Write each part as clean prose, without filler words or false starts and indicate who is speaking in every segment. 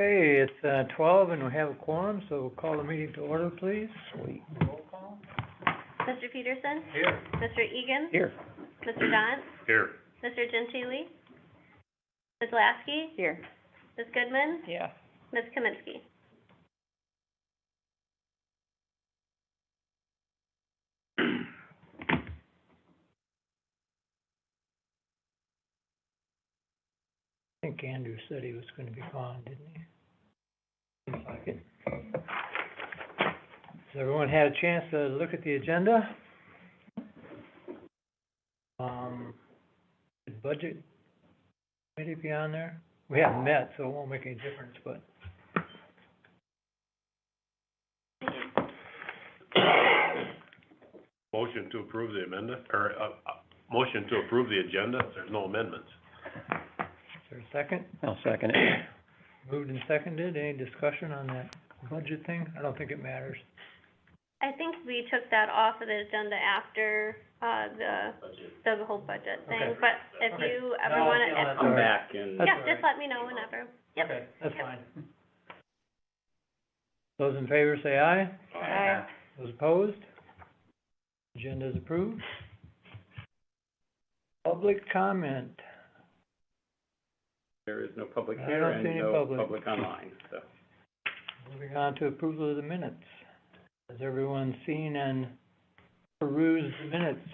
Speaker 1: Okay, it's 12 and we have a quorum, so we'll call the meeting to order, please. Sweet. Roll call.
Speaker 2: Mr. Peterson?
Speaker 1: Here.
Speaker 2: Mr. Egan?
Speaker 1: Here.
Speaker 2: Mr. Dant?
Speaker 3: Here.
Speaker 2: Mr. Gentili? Ms. Lasky?
Speaker 4: Here.
Speaker 2: Ms. Goodman?
Speaker 4: Yeah.
Speaker 2: Ms. Kaminsky?
Speaker 1: I think Andrew said he was going to be gone, didn't he? Seems like it. Has everyone had a chance to look at the agenda? The budget committee be on there? We haven't met, so it won't make any difference, but.
Speaker 3: Motion to approve the amendment, or, motion to approve the agenda, if there's no amendments.
Speaker 1: Is there a second?
Speaker 5: I'll second it.
Speaker 1: Moved and seconded. Any discussion on that budget thing? I don't think it matters.
Speaker 2: I think we took that off of the agenda after, the whole budget thing,
Speaker 1: Okay.
Speaker 2: but if
Speaker 1: Okay.
Speaker 2: you ever
Speaker 1: No,
Speaker 2: wanna,
Speaker 1: no, that's all
Speaker 5: Come
Speaker 1: right.
Speaker 5: back and.
Speaker 1: That's
Speaker 2: yeah,
Speaker 1: all
Speaker 2: just
Speaker 1: right.
Speaker 2: let me know whenever. Yep.
Speaker 1: Okay, that's
Speaker 2: Yep.
Speaker 1: fine. Those in favor say aye.
Speaker 4: Aye.
Speaker 1: Those opposed? Agenda is approved. Public comment.
Speaker 5: There is no public
Speaker 1: I
Speaker 5: here
Speaker 1: don't
Speaker 5: and
Speaker 1: see any
Speaker 5: no
Speaker 1: public.
Speaker 5: public online, so.
Speaker 1: Moving on to approval of the minutes. Has everyone seen and perused the minutes?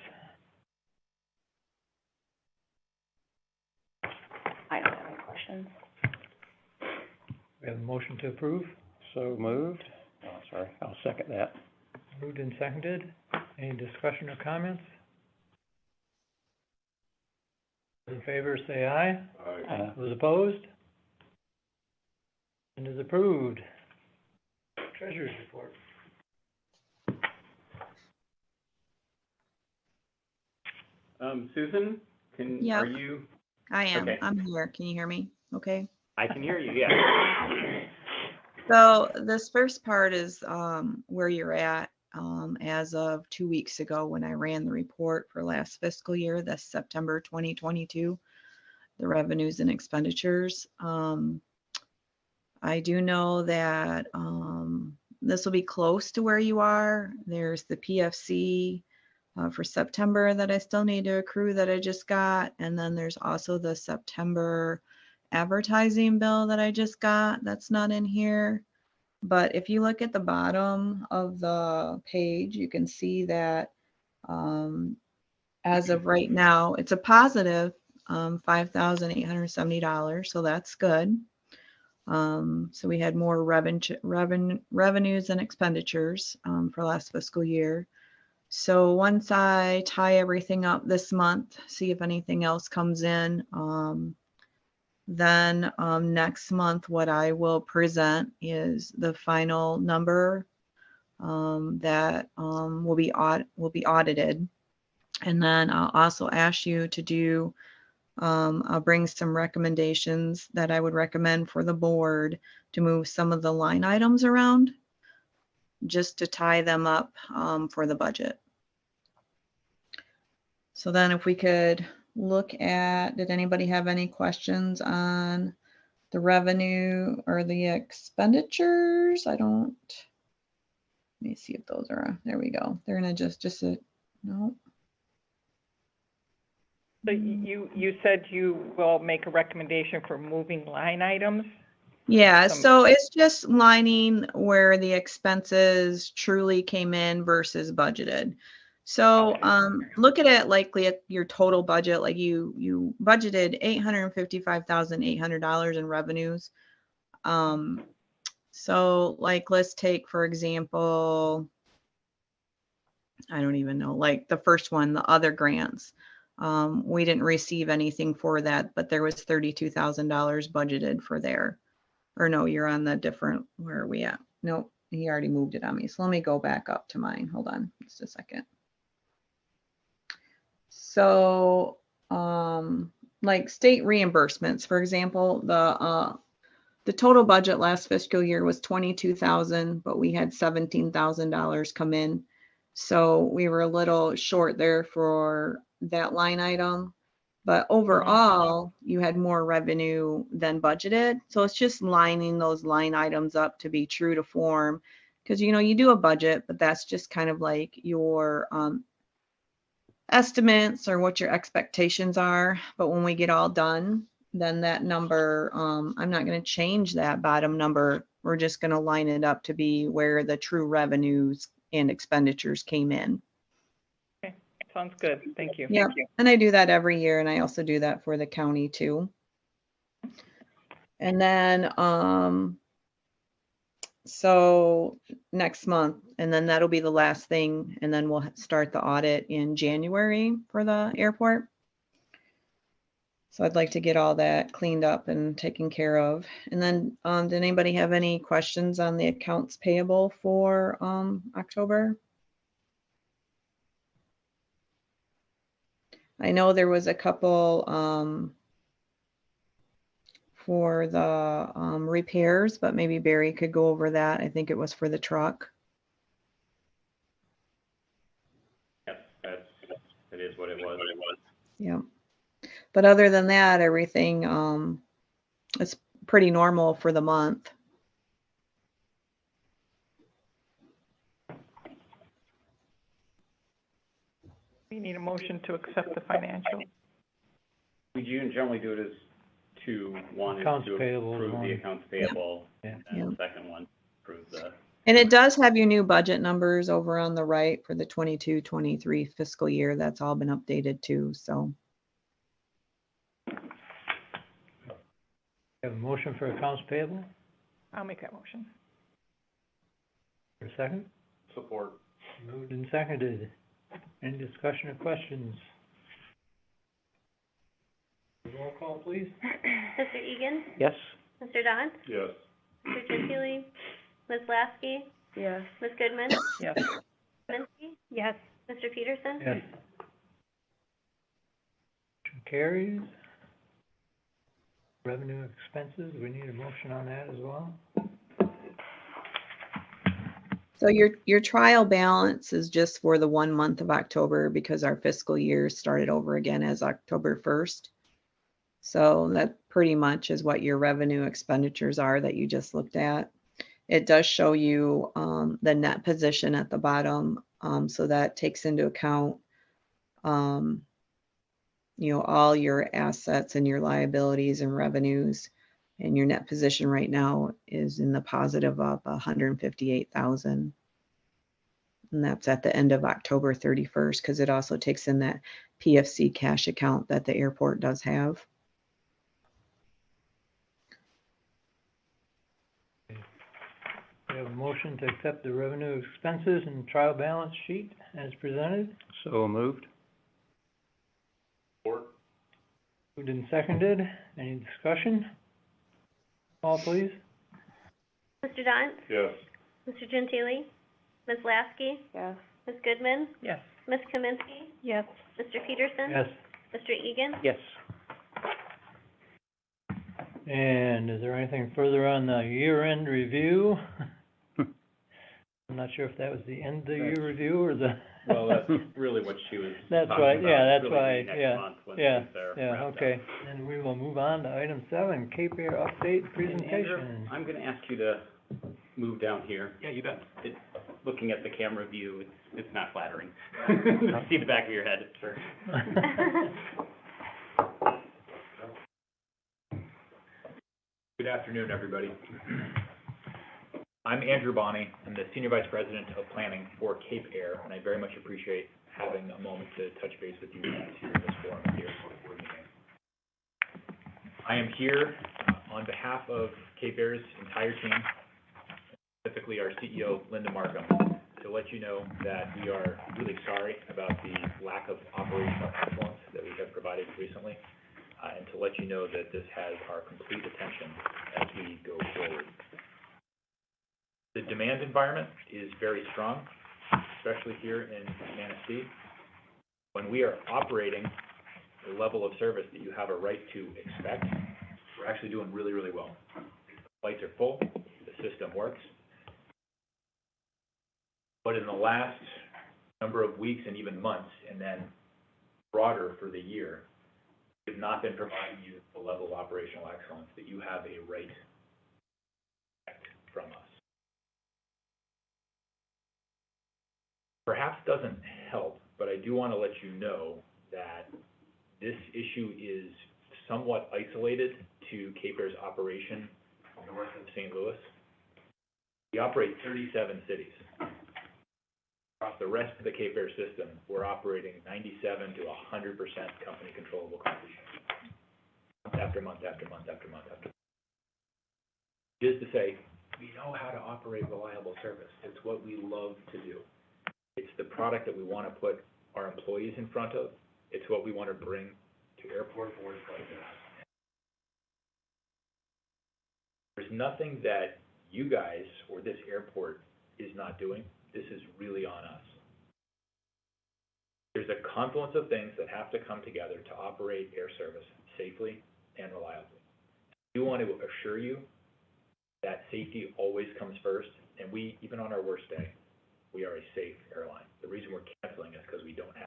Speaker 4: I don't have any questions.
Speaker 1: We have a motion to approve.
Speaker 5: So moved. Oh, sorry, I'll second that.
Speaker 1: Moved and seconded. Any discussion or comments? Those in favor say aye. Those opposed? And is approved. Treasurer's report.
Speaker 5: Susan,
Speaker 6: Yeah.
Speaker 5: are you,
Speaker 6: I am.
Speaker 5: Okay.
Speaker 6: I'm here. Can you hear me? Okay.
Speaker 5: I can hear you, yeah.
Speaker 6: So this first part is where you're at as of 2 weeks ago when I ran the report for last fiscal year, that's September 2022, the revenues and expenditures. I do know that this will be close to where you are. There's the PFC for September that I still need to accrue that I just got. And then there's also the September advertising bill that I just got that's not in here. But if you look at the bottom of the page, you can see that as of right now, it's a positive $5,870. So that's good. So we had more revenues and expenditures for last fiscal year. So once I tie everything up this month, see if anything else comes in, then next month what I will present is the final number that will be audited. And then I'll also ask you to do, I'll bring some recommendations that I would recommend for the board to move some of the line items around just to tie them up for the budget. So then if we could look at, did anybody have any questions on the revenue or the expenditures? I don't, let me see if those are, there we go. They're gonna just no.
Speaker 4: So you said you will make a recommendation for moving line items?
Speaker 6: Yeah, so it's just lining where the expenses truly came in versus budgeted. So
Speaker 4: Okay.
Speaker 6: look at it like your total budget, like you budgeted $855,800 in revenues. So like let's take for example, I don't even know, like the first one, the other grants. We didn't receive anything for that, but there was $32,000 budgeted for there. Or no, you're on the different, where are we at? Nope, he already moved it on me. So let me go back up to mine. Hold on just a second. So like state reimbursements, for example, the total budget last fiscal year was $22,000, but we had $17,000 come in. So we were a little short there for that line item. But overall, you had more revenue than budgeted. So it's just lining those line items up to be true to form. Because, you know, you do a budget, but that's just kind of like your estimates or what your expectations are. But when we get all done, then that number, I'm not going to change that bottom number. We're just going to line it up to be where the true revenues and expenditures came in.
Speaker 4: Sounds good, thank you.
Speaker 6: Yep, and I do that every year, and I also do that for the county too. And then, so next month, and then that'll be the last thing, and then we'll start the audit in January for the airport. So I'd like to get all that cleaned up and taken care of. And then, did anybody have any questions on the accounts payable for, October? I know there was a couple, for the, repairs, but maybe Barry could go over that. I think it was for the truck.
Speaker 5: Yep, it is what it was.
Speaker 6: Yeah. But other than that, everything, it's pretty normal for the month.
Speaker 4: We need a motion to accept the financial.
Speaker 5: We generally do it as two. One is
Speaker 1: Accounts
Speaker 5: to
Speaker 1: payable is
Speaker 5: approve the
Speaker 1: one.
Speaker 5: accounts payable,
Speaker 1: Yeah.
Speaker 5: and the second one, approve the,
Speaker 6: And it does have your new budget numbers over on the right for the 22-23 fiscal year. That's all been updated too, so.
Speaker 1: Have a motion for accounts payable,
Speaker 4: I'll make that motion.
Speaker 1: for a second?
Speaker 5: support.
Speaker 1: Moved and seconded. Any discussion or questions? Roll call, please.
Speaker 2: Mr. Egan?
Speaker 5: Yes.
Speaker 2: Mr. Don?
Speaker 3: Yes.
Speaker 2: Mr. Gentili? Ms. Lasky?
Speaker 4: Yes.
Speaker 2: Ms. Goodman?
Speaker 4: Yes.
Speaker 2: Manistee? Yes. Mr. Peterson?
Speaker 1: Yes. Motion carries. Revenue expenses, we need a motion on that as well.
Speaker 6: So your trial balance is just for the 1 month of October because our fiscal year started over again as October 1st. So that pretty much is what your revenue expenditures are that you just looked at. It does show you the net position at the bottom. So that takes into account, you know, all your assets and your liabilities and revenues. And your net position right now is in the positive of 158,000. And that's at the end of October 31st, because it also takes in that PFC cash account that the airport does have.
Speaker 1: We have a motion to accept the revenue expenses and trial balance sheet as presented.
Speaker 5: So moved.
Speaker 3: Support.
Speaker 1: Moved and seconded. Any discussion? Call, please.
Speaker 2: Mr. Don?
Speaker 3: Yes.
Speaker 2: Mr. Gentili? Ms. Lasky?
Speaker 4: Yes.
Speaker 2: Ms. Goodman?
Speaker 4: Yes.
Speaker 2: Ms. Kaminsky?
Speaker 4: Yes.
Speaker 2: Mr. Peterson?
Speaker 1: Yes.
Speaker 2: Mr. Egan?
Speaker 5: Yes.
Speaker 1: And is there anything further on the year-end review? I'm not sure if that was the end of the year review or the.
Speaker 5: Well, that's really what she was
Speaker 1: That's
Speaker 5: talking
Speaker 1: why,
Speaker 5: about.
Speaker 1: yeah, that's
Speaker 5: Really
Speaker 1: why,
Speaker 5: next
Speaker 1: yeah,
Speaker 5: month when
Speaker 1: yeah,
Speaker 5: things are
Speaker 1: yeah,
Speaker 5: wrapped up.
Speaker 1: okay. And we will move on to item 7, Cape Air update
Speaker 5: And Andrew,
Speaker 1: presentation.
Speaker 5: I'm gonna ask you to move down here. Yeah, you bet. Looking at the camera view, it's not flattering. See the back of your head, sure.
Speaker 7: Good afternoon, everybody. I'm Andrew Bonney. I'm the Senior Vice President of Planning for Cape Air, and I very much appreciate having a moment to touch base with you guys here in this forum at the airport board meeting. I am here on behalf of Cape Air's entire team, specifically our CEO, Linda Markham, to let you know that we are really sorry about the lack of operational excellence that we have provided recently. And to let you know that this has our complete attention as we go forward. The demand environment is very strong, especially here in Manistee. When we are operating the level of service that you have a right to expect, we're actually doing really, really well. The flights are full, the system works. But in the last number of weeks and even months, and then broader for the year, We've not been providing you the level of operational excellence that you have a right to expect from us. Perhaps doesn't help, but I do want to let you know that this issue is somewhat isolated to Cape Air's operation north of St. Louis. We operate 37 cities. Across the rest of the Cape Air system, we're operating 97 to 100% company controllable completion. Month after month after month after month after month. Just to say, we know how to operate reliable service. It's what we love to do. It's the product that we want to put our employees in front of. It's what we want to bring to airport boards like this. There's nothing that you guys or this airport is not doing. This is really on us. There's a confluence of things that have to come together to operate air service safely and reliably. We want to assure you that safety always comes first, and we, even on our worst day, we are a safe airline. The reason we're canceling is because we don't have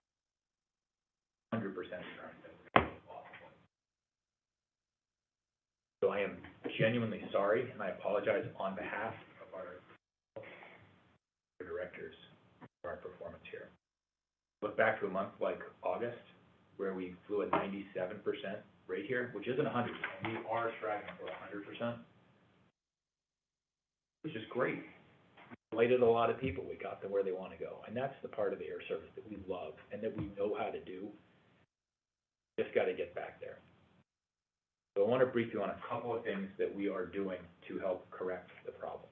Speaker 7: 100% assurance that we're going to be possible. So I am genuinely sorry, and I apologize on behalf of our directors for our performance here. Look back to a month like August, where we flew at 97% rate here, which isn't 100%. We are striving for 100%, which is great. We delighted a lot of people. We got them where they want to go. And that's the part of the air service that we love and that we know how to do. Just got to get back there. So I want to brief you on a couple of things that we are doing to help correct the problem.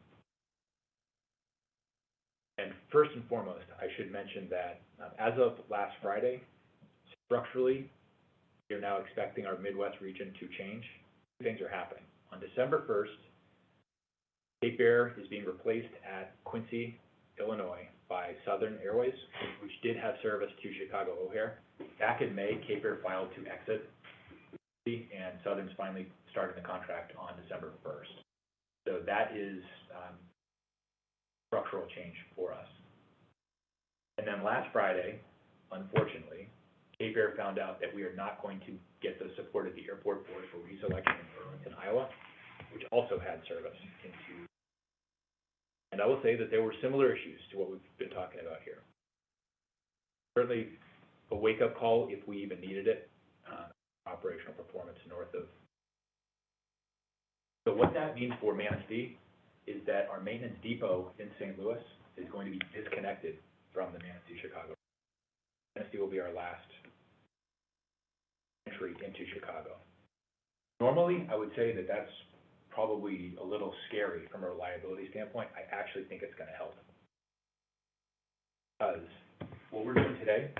Speaker 7: And first and foremost, I should mention that as of last Friday, structurally, we are now expecting our Midwest region to change. Two things are happening. On December 1st, Cape Air is being replaced at Quincy, Illinois by Southern Airways, which did have service to Chicago O'Hare. Back in May, Cape Air filed to exit, and Southern's finally starting the contract on December 1st. So that is structural change for us. And then last Friday, unfortunately, Cape Air found out that we are not going to get the support of the airport board for reselection in Burlington, Iowa, which also had service into. And I will say that there were similar issues to what we've been talking about here. Certainly a wake-up call if we even needed it, operational performance north of. So what that means for Manistee is that our maintenance depot in St. Louis is going to be disconnected from the Manistee, Chicago. Manistee will be our last entry into Chicago. Normally, I would say that that's probably a little scary from a reliability standpoint. I actually think it's going to help. Because what we're doing today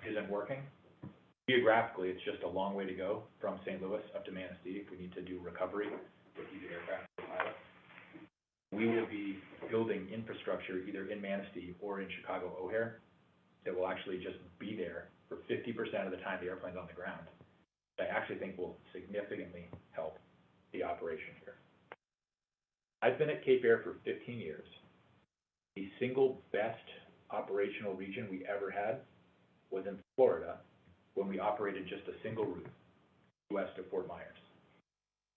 Speaker 7: isn't working. Geographically, it's just a long way to go from St. Louis up to Manistee if we need to do recovery with either aircraft or pilot. We will be building infrastructure either in Manistee or in Chicago O'Hare that will actually just be there for 50% of the time the airplane's on the ground. I actually think will significantly help the operation here. I've been at Cape Air for 15 years. The single best operational region we ever had was in Florida when we operated just a single route west of Fort Myers.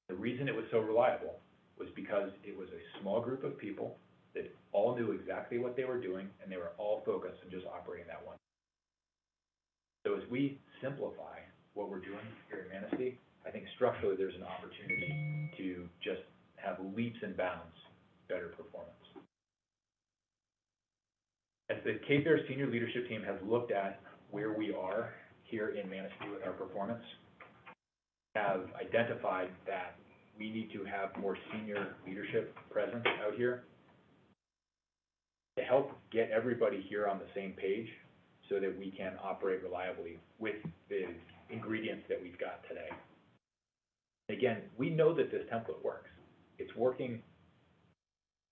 Speaker 7: The reason it was so reliable was because it was a small group of people that all knew exactly what they were doing, and they were all focused on just operating that one. So as we simplify what we're doing here at Manistee, I think structurally there's an opportunity to just have leaps and bounds better performance. As the Cape Air senior leadership team has looked at where we are here in Manistee with our performance, have identified that we need to have more senior leadership presence out here to help get everybody here on the same page so that we can operate reliably with the ingredients that we've got today. Again, we know that this template works. It's working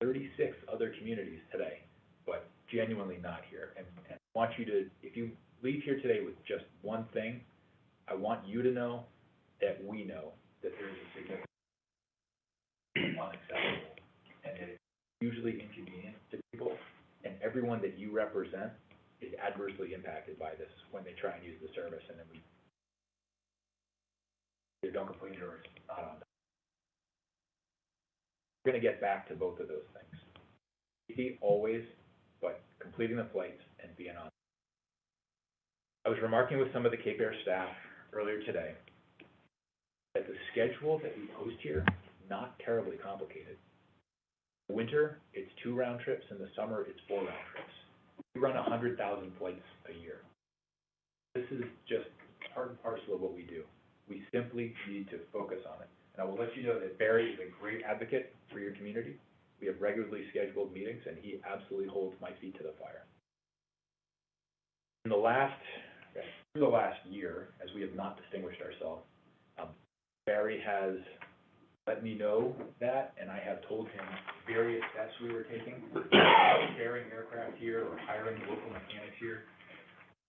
Speaker 7: 36 other communities today, but genuinely not here. And I want you to, if you leave here today with just one thing, I want you to know that we know that there is a significant unacceptable, and it is usually inconvenient to people, and everyone that you represent is adversely impacted by this when they try and use the service, and then we either don't complete it or it's not on time. We're gonna get back to both of those things. Safety always, but completing the flights and being on. I was remarking with some of the Cape Air staff earlier today that the schedule that we post here is not terribly complicated. In the winter, it's 2 round trips. In the summer, it's 4 round trips. We run 100,000 flights a year. This is just part and parcel of what we do. We simply need to focus on it. And I will let you know that Barry is a great advocate for your community. We have regularly scheduled meetings, and he absolutely holds my feet to the fire. Through the last year, as we have not distinguished ourselves, Barry has let me know that, and I have told him various steps we were taking, sharing aircraft here or hiring local mechanics here.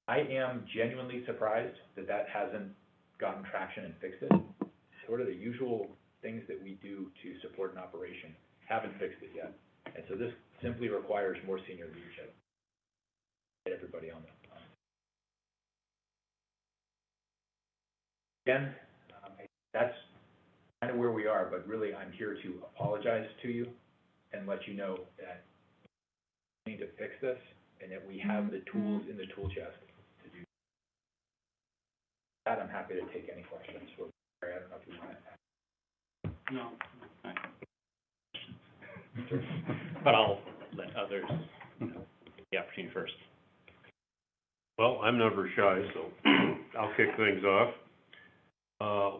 Speaker 7: I am genuinely surprised that that hasn't gotten traction and fixed it. Sort of the usual things that we do to support an operation haven't fixed it yet. And so this simply requires more senior leadership. Get everybody on the. Again, that's kind of where we are, but really I'm here to apologize to you and let you know that we need to fix this and that we have the tools in the tool chest to do that. I'm happy to take any questions. I don't know if you want to.
Speaker 5: No. But I'll let others the opportunity first.
Speaker 3: Well, I'm never shy, so I'll kick things off.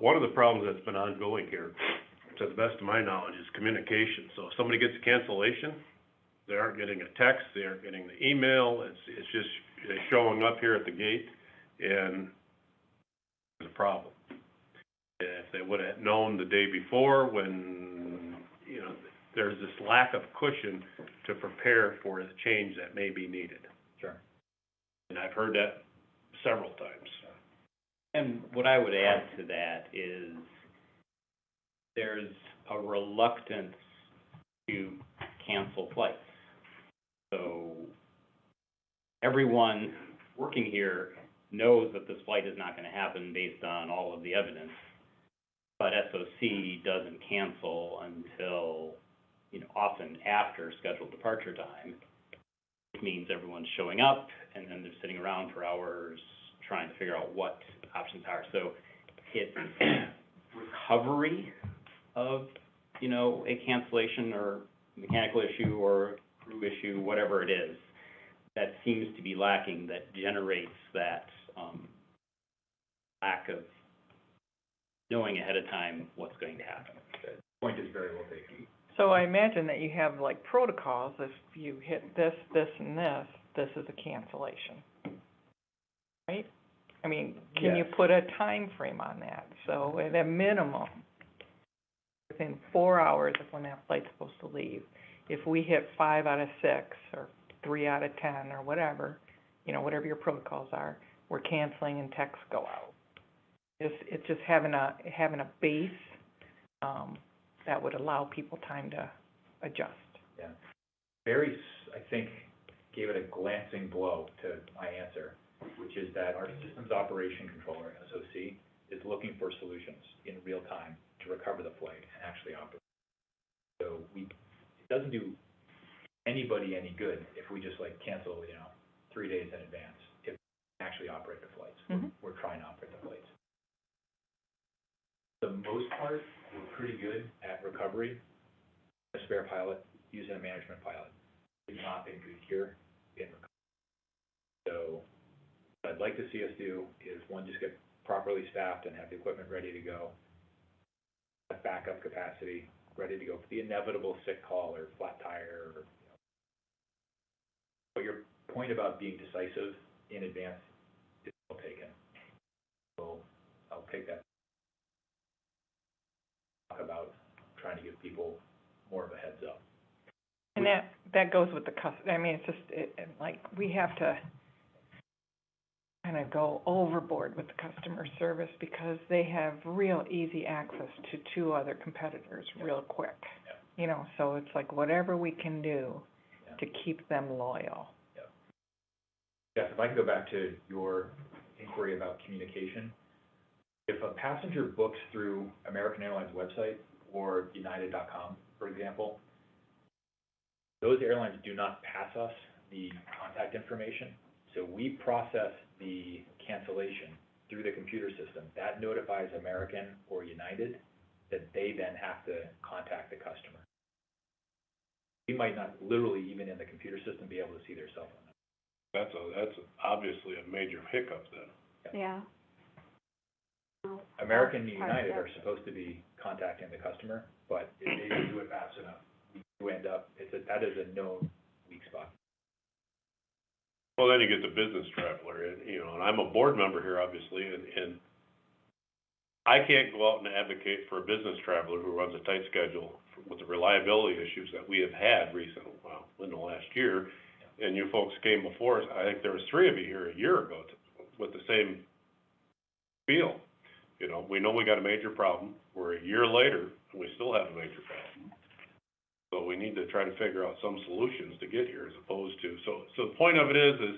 Speaker 3: One of the problems that's been ongoing here, to the best of my knowledge, is communication. So if somebody gets a cancellation, they aren't getting a text, they aren't getting the email, it's just they're showing up here at the gate, and there's a problem. If they would have known the day before when, there's this lack of cushion to prepare for the change that may be needed.
Speaker 7: Sure.
Speaker 3: And I've heard that several times.
Speaker 5: And what I would add to that is there's a reluctance to cancel flights. So everyone working here knows that this flight is not going to happen based on all of the evidence, but SOC doesn't cancel until, often after scheduled departure time, which means everyone's showing up and then they're sitting around for hours trying to figure out what options are. So it's recovery of, a cancellation or mechanical issue or crew issue, whatever it is, that seems to be lacking, that generates that lack of knowing ahead of time what's going to happen.
Speaker 7: The point is very well taken.
Speaker 4: So I imagine that you have like protocols, if you hit this, this, and this is a cancellation, right? I mean, can you
Speaker 7: Yes.
Speaker 4: put a time frame on that? So at a minimum, within 4 hours of when that flight's supposed to leave, if we hit 5 out of 6 or 3 out of 10 or whatever, whatever your protocols are, we're canceling and texts go out. It's just having a base, that would allow people time to adjust.
Speaker 7: Yeah. Barry, I think, gave it a glancing blow to my answer, which is that our systems operation controller, SOC, is looking for solutions in real time to recover the flight and actually operate. So it doesn't do anybody any good if we just cancel, 3 days in advance, if we actually operate the flights.
Speaker 4: Mhm.
Speaker 7: We're trying to operate the flights. For the most part, we're pretty good at recovery. A spare pilot, using a management pilot. It's not been good here in recovery. So what I'd like to see us do is, one, just get properly staffed and have the equipment ready to go. Have backup capacity, ready to go for the inevitable sick call or flat tire or, But your point about being decisive in advance is well taken. So I'll take that. Talk about trying to give people more of a heads up.
Speaker 4: And that goes with the it's just, we have to kind of go overboard with the customer service because they have real easy access to 2 other competitors real quick.
Speaker 7: Yeah.
Speaker 4: So it's whatever we can do
Speaker 7: Yeah.
Speaker 4: to keep them loyal.
Speaker 7: Jeff, if I can go back to your inquiry about communication, If a passenger books through American Airlines website or United.com, for example, those airlines do not pass us the contact information, so we process the cancellation through the computer system. That notifies American or United that they then have to contact the customer. We might not literally, even in the computer system, be able to see their cell phone number.
Speaker 3: That's obviously a major hiccup then.
Speaker 2: Yeah.
Speaker 7: American and United are supposed to be contacting the customer, but if they don't do it fast enough, you end up, that is a known weak spot.
Speaker 3: Well, then you get the business traveler, and, you know, and I'm a board member here, obviously, and I can't go out and advocate for a business traveler who runs a tight schedule with the reliability issues that we have had recently, well, in the last year. And you folks came before us, I think there was 3 of you here a year ago with the same feel. You know, we know we got a major problem. We're a year later, and we still have a major problem. So we need to try to figure out some solutions to get here as opposed to, so the point of it is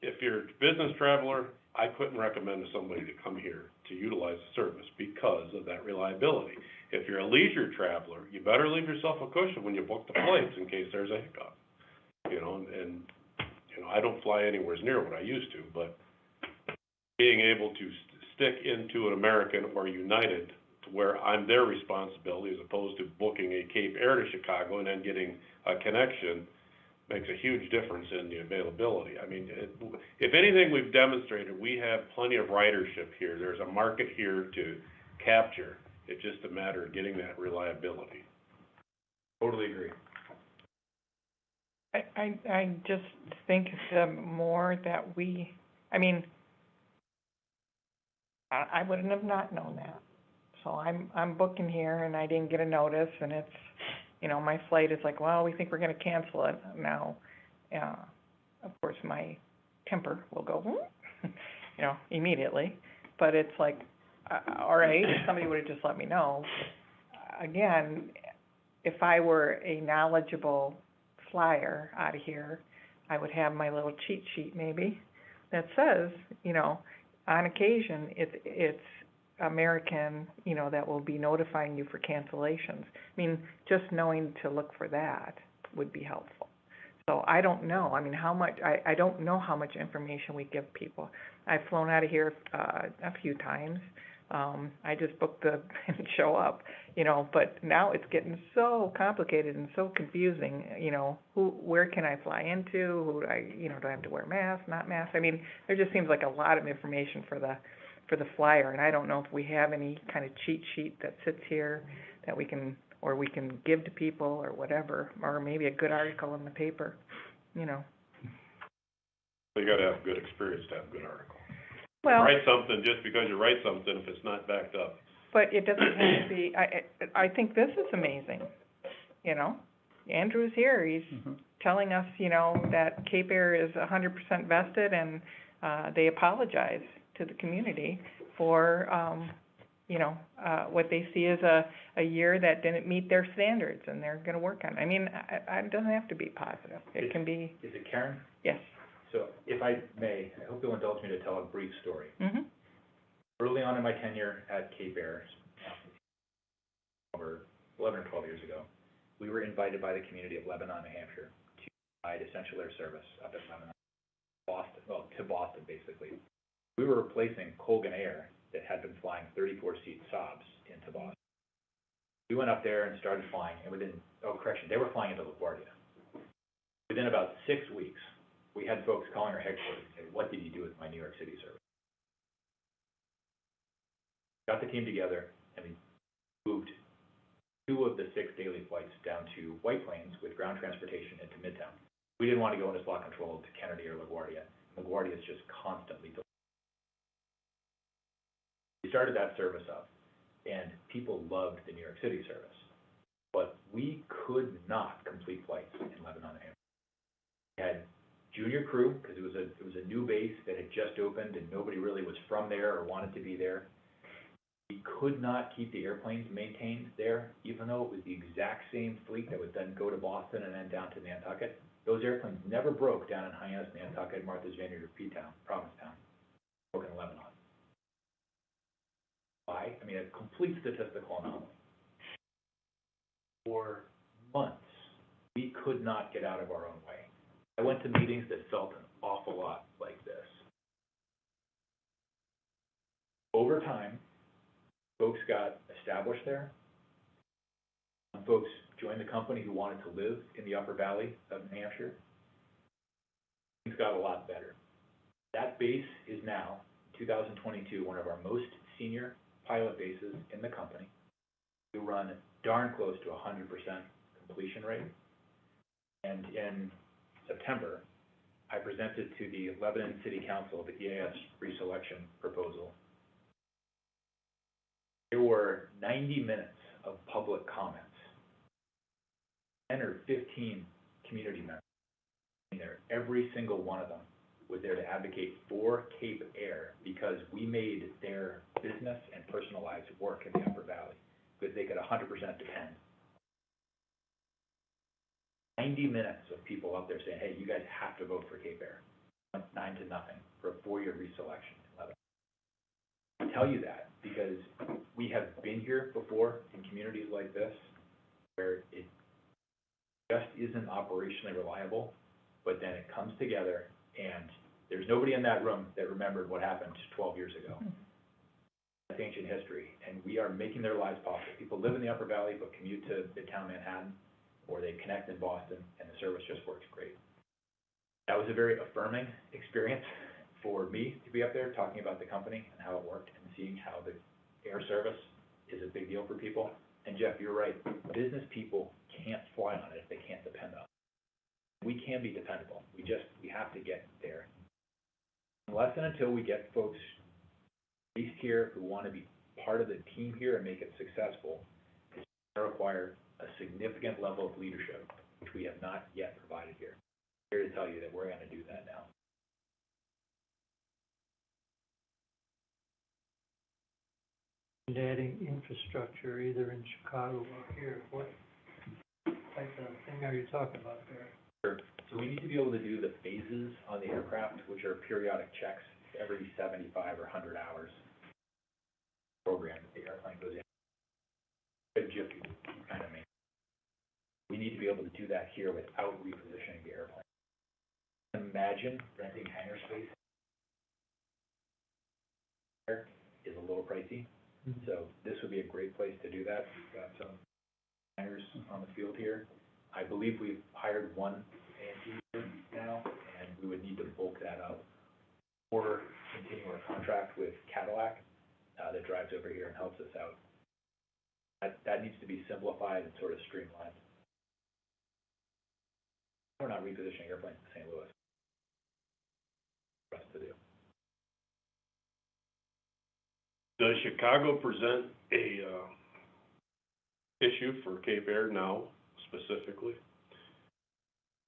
Speaker 3: if you're a business traveler, I couldn't recommend to somebody to come here to utilize the service because of that reliability. If you're a leisure traveler, you better leave yourself a cushion when you book the flights in case there's a hiccup. You know, and you know, I don't fly anywhere near what I used to, but being able to stick into an American or United to where I'm their responsibility as opposed to booking a Cape Air to Chicago and then getting a connection makes a huge difference in the availability. I mean, if anything we've demonstrated, we have plenty of ridership here. There's a market here to capture. It's just a matter of getting that reliability.
Speaker 7: Totally agree.
Speaker 4: I just think the more that I mean, I wouldn't have not known that. So I'm booking here and I didn't get a notice and it's, you know, my flight is like, well, we think we're gonna cancel it now. Of course, my temper will go, you know, immediately. But it's like, all right, if somebody would've just let me know. Again, if I were a knowledgeable flyer out of here, I would have my little cheat sheet maybe that says, you know, on occasion, it's American, you know, that will be notifying you for cancellations. I mean, just knowing to look for that would be helpful. So I don't know, I mean, I don't know how much information we give people. I've flown out of here, a few times. I just booked and show up, you know, but now it's getting so complicated and so confusing, you know, where can I fly into, who do I have to wear mask, not mask? I mean, there just seems like a lot of information for the flyer, and I don't know if we have any kind of cheat sheet that sits here that we can give to people or whatever, or maybe a good article in the paper, you know.
Speaker 3: You gotta have good experience to have a good article.
Speaker 4: Well,
Speaker 3: Write something just because you write something if it's not backed up.
Speaker 4: but it doesn't have to be, I think this is amazing, you know? Andrew's here, he's telling us, you know, that Cape Air is 100% vested and, they apologize to the community for, you know, what they see as a year that didn't meet their standards and they're gonna work on it. I mean, it doesn't have to be positive, it can be,
Speaker 7: Is it Karen?
Speaker 4: yes.
Speaker 7: So if I may, I hope you'll indulge me to tell a brief story.
Speaker 4: Mm-hmm.
Speaker 7: Early on in my tenure at Cape Air, over 11 or 12 years ago, we were invited by the community of Lebanon, New Hampshire, to provide essential air service up at Lebanon, to Boston, basically. We were replacing Colgan Air that had been flying 34-seat Saabs into Boston. We went up there and started flying, and they were flying into LaGuardia. Within about 6 weeks, we had folks calling our headquarters and saying, what did you do with my New York City service? Got the team together and we moved 2 of the 6 daily flights down to White Plains with ground transportation into Midtown. We didn't want to go into slot control to Kennedy or LaGuardia. LaGuardia is just constantly delayed. We started that service up and people loved the New York City service, but we could not complete flights in Lebanon and Hampshire. We had junior crew, because it was a new base that had just opened and nobody really was from there or wanted to be there. We could not keep the airplanes maintained there, even though it was the exact same fleet that would then go to Boston and then down to Nantucket. Those airplanes never broke down in Hyannis, Nantucket, Martha's Vineyard, or Provincetown, broke in Lebanon. Why? I mean, a complete statistical anomaly. For months, we could not get out of our own way. I went to meetings that felt an awful lot like this. Over time, folks got established there. Some folks joined the company who wanted to live in the Upper Valley of New Hampshire. Things got a lot better. That base is now, 2022, one of our most senior pilot bases in the company. We run darn close to 100% completion rate. And in September, I presented to the Lebanon City Council the EAS reselection proposal. There were 90 minutes of public comments, 10 or 15 community members there. Every single one of them was there to advocate for Cape Air because we made their business and personal lives work in the Upper Valley because they could 100% depend. 90 minutes of people out there saying, hey, you guys have to vote for Cape Air. 9-0 for a 4-year reselection in Lebanon. I tell you that because we have been here before in communities like this where it just isn't operationally reliable, but then it comes together and there's nobody in that room that remembered what happened 12 years ago. That's ancient history, and we are making their lives possible. People live in the Upper Valley but commute to Midtown Manhattan, or they connect in Boston, and the service just works great. That was a very affirming experience for me to be up there talking about the company and how it worked and seeing how the air service is a big deal for people. And Jeff, you're right, business people can't fly on it if they can't depend on it. We can be dependable. We have to get there. Unless and until we get folks based here who want to be part of the team here and make it successful, it's going to require a significant level of leadership, which we have not yet provided here. I'm here to tell you that we're going to do that now.
Speaker 1: And adding infrastructure either in Chicago or here, what type of thing are you talking about there?
Speaker 7: Sure. So we need to be able to do the phases on the aircraft, which are periodic checks every 75 or 100 hours. Program that the airplane goes in. Good jiffy, kind of mean. We need to be able to do that here without repositioning the airplane. Imagine renting hangar space there is a little pricey. So this would be a great place to do that. We've got some hangars on the field here. I believe we've hired one A&T now, and we would need to bulk that up or continue our contract with Cadillac that drives over here and helps us out. That needs to be simplified and sort of streamlined. We're not repositioning airplanes to St. Louis for us to do.
Speaker 3: Does Chicago present a, issue for Cape Air now, specifically?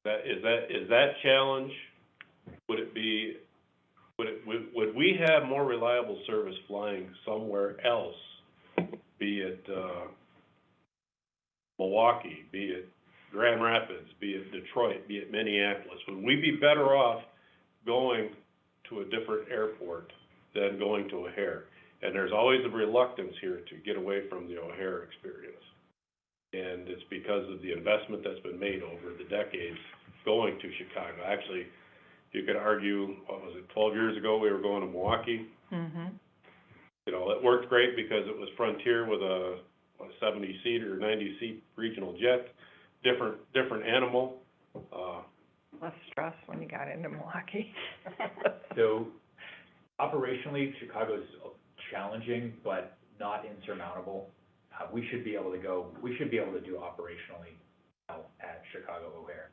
Speaker 3: Is that challenge, would we have more reliable service flying somewhere else, be it, Milwaukee, be it Grand Rapids, be it Detroit, be it Minneapolis? Would we be better off going to a different airport than going to O'Hare? And there's always a reluctance here to get away from the O'Hare experience. And it's because of the investment that's been made over the decades going to Chicago. Actually, you could argue, 12 years ago, we were going to Milwaukee.
Speaker 4: Mm-hmm.
Speaker 3: You know, it worked great because it was Frontier with a 70-seat or 90-seat regional jet, different animal.
Speaker 4: Less stress when you got into Milwaukee.
Speaker 7: So operationally, Chicago's challenging, but not insurmountable. We should be able to do operationally well at Chicago O'Hare.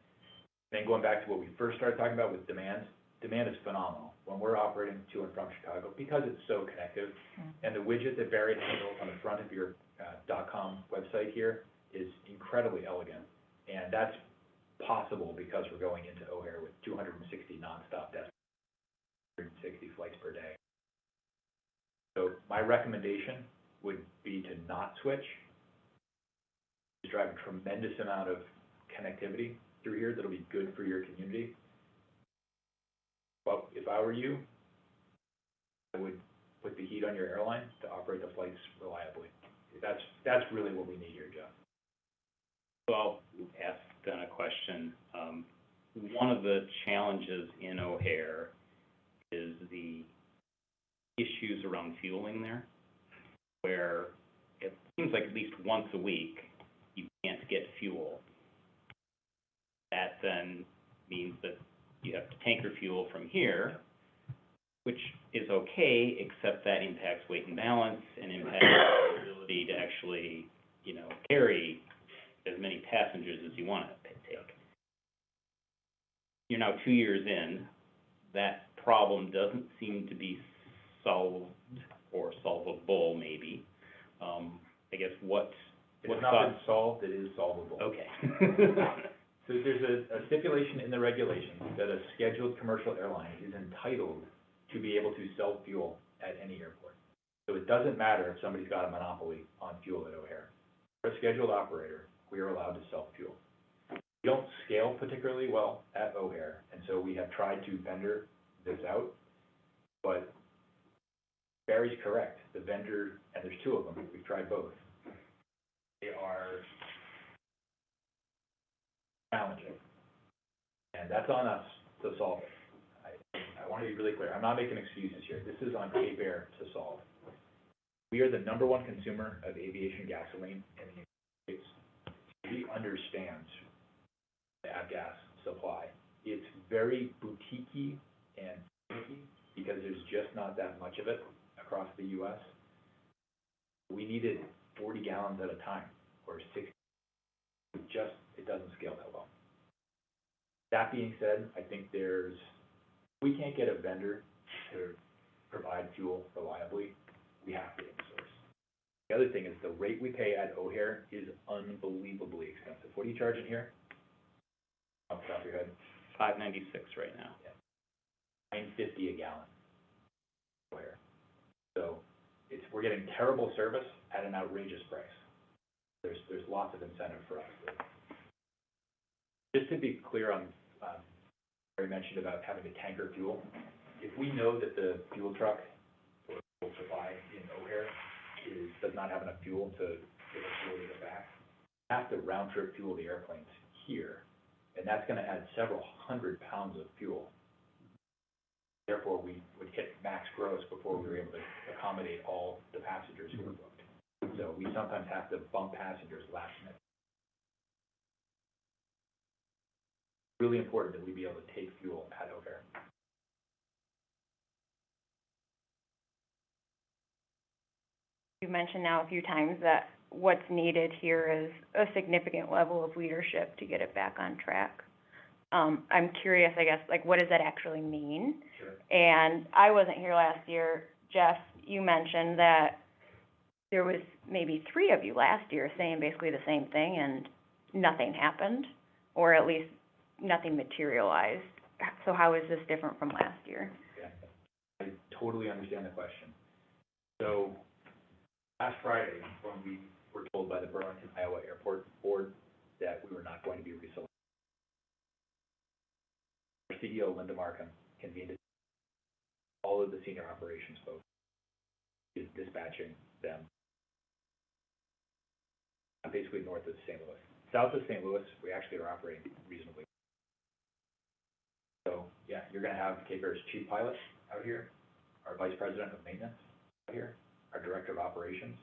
Speaker 7: Then going back to what we first started talking about with demand is phenomenal. When we're operating to and from Chicago, because it's so connected, and the widget that Barry handles on the front of your .com website here is incredibly elegant. And that's possible because we're going into O'Hare with 260 nonstop destinations, 160 flights per day. So my recommendation would be to not switch, to drive a tremendous amount of connectivity through here that'll be good for your community. But if I were you, I would put the heat on your airline to operate the flights reliably. That's really what we need here, Jeff.
Speaker 5: So I'll ask then a question. One of the challenges in O'Hare is the issues around fueling there, where it seems like at least once a week, you can't get fuel. That then means that you have to tanker fuel from here, which is okay, except that impacts weight and balance and impacts the ability to actually, you know, carry as many passengers as you want to take. You're now 2 years in, that problem doesn't seem to be solved or solvable, maybe. I guess what
Speaker 7: It's not been solved, it is solvable.
Speaker 5: Okay.
Speaker 7: So there's a stipulation in the regulations that a scheduled commercial airline is entitled to be able to sell fuel at any airport. So it doesn't matter if somebody's got a monopoly on fuel at O'Hare. For a scheduled operator, we are allowed to sell fuel. We don't scale particularly well at O'Hare, and so we have tried to vendor this out, but Barry's correct. The vendor, and there's two of them, we've tried both. They are challenging, and that's on us to solve it. I want to be really clear. I'm not making excuses here. This is on Cape Air to solve. We are the #1 consumer of aviation gasoline in the United States. We understand the avgas supply. It's very boutique-y and finicky because there's just not that much of it across the U.S. We needed 40 gallons at a time, or 60. It doesn't scale that well. That being said, I think we can't get a vendor to provide fuel reliably, we have to insource. The other thing is the rate we pay at O'Hare is unbelievably expensive. What are you charging here? Off the top of your head?
Speaker 5: $5.96 right now.
Speaker 7: Yeah. $9.50 a gallon. O'Hare. So we're getting terrible service at an outrageous price. There's lots of incentive for us. Just to be clear on, Barry mentioned about having to tanker fuel. If we know that the fuel truck or fuel supply in O'Hare does not have enough fuel to give us fuel to get back, we have to round trip fuel the airplanes here, and that's going to add several hundred pounds of fuel. Therefore, we would hit max gross before we were able to accommodate all the passengers who were booked. So we sometimes have to bump passengers last minute. Really important that we be able to take fuel at O'Hare.
Speaker 8: You've mentioned now a few times that what's needed here is a significant level of leadership to get it back on track. I'm curious, I guess, like, what does that actually mean?
Speaker 7: Sure.
Speaker 8: And I wasn't here last year. Jeff, you mentioned that there was maybe 3 of you last year saying basically the same thing and nothing happened, or at least nothing materialized. So how is this different from last year?
Speaker 7: Yeah, I totally understand the question. So last Friday, when we were told by the Burlington, Iowa Airport Board that we were not going to be reselected, our CEO, Linda Markham, convened all of the senior operations folks, is dispatching them basically north of St. Louis. South of St. Louis, we actually are operating reasonably. So, yeah, you're going to have Cape Air's chief pilot out here, our vice president of maintenance out here, our director of operations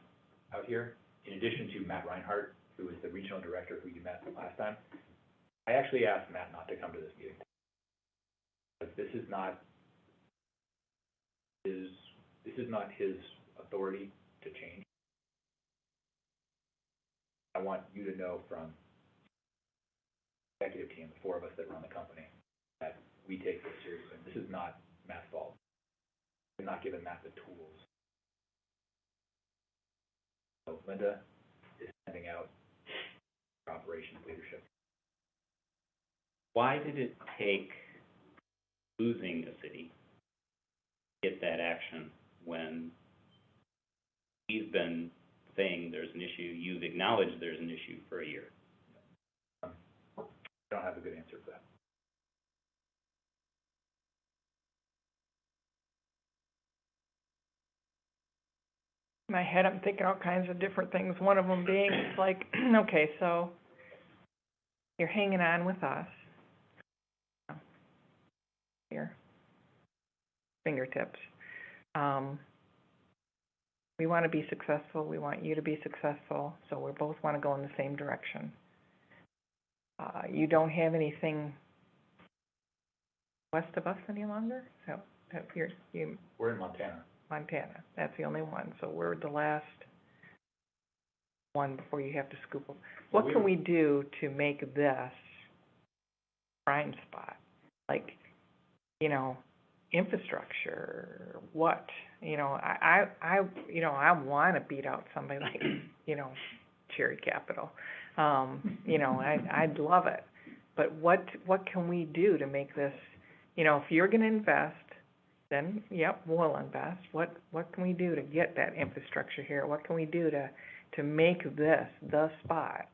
Speaker 7: out here, in addition to Matt Reinhardt, who is the regional director who you met last time. I actually asked Matt not to come to this meeting. But this is not his authority to change. I want you to know from the executive team, the 4 of us that run the company, that we take this seriously. This is not Matt's fault. We're not giving Matt the tools. So Linda is sending out operations leadership.
Speaker 5: Why did it take losing a city to get that action when we've been saying there's an issue, you've acknowledged there's an issue for a year?
Speaker 7: I don't have a good answer for that.
Speaker 4: my head, I'm thinking all kinds of different things, one of them being, it's like, okay, so you're hanging on with us. Your fingertips. We want to be successful, we want you to be successful, so we both want to go in the same direction. You don't have anything west of us any longer, so
Speaker 7: We're in Montana.
Speaker 4: Montana, that's the only one, so we're the last one before you have to scoop them. What can we do to make this prime spot? Like, you know, infrastructure, what? You know, I want to beat out somebody like, you know, Cherry Capital. You know, I'd love it. But what can we do to make this, you know, if you're gonna invest, then, yep, we'll invest. What can we do to get that infrastructure here? What can we do to make this the spot?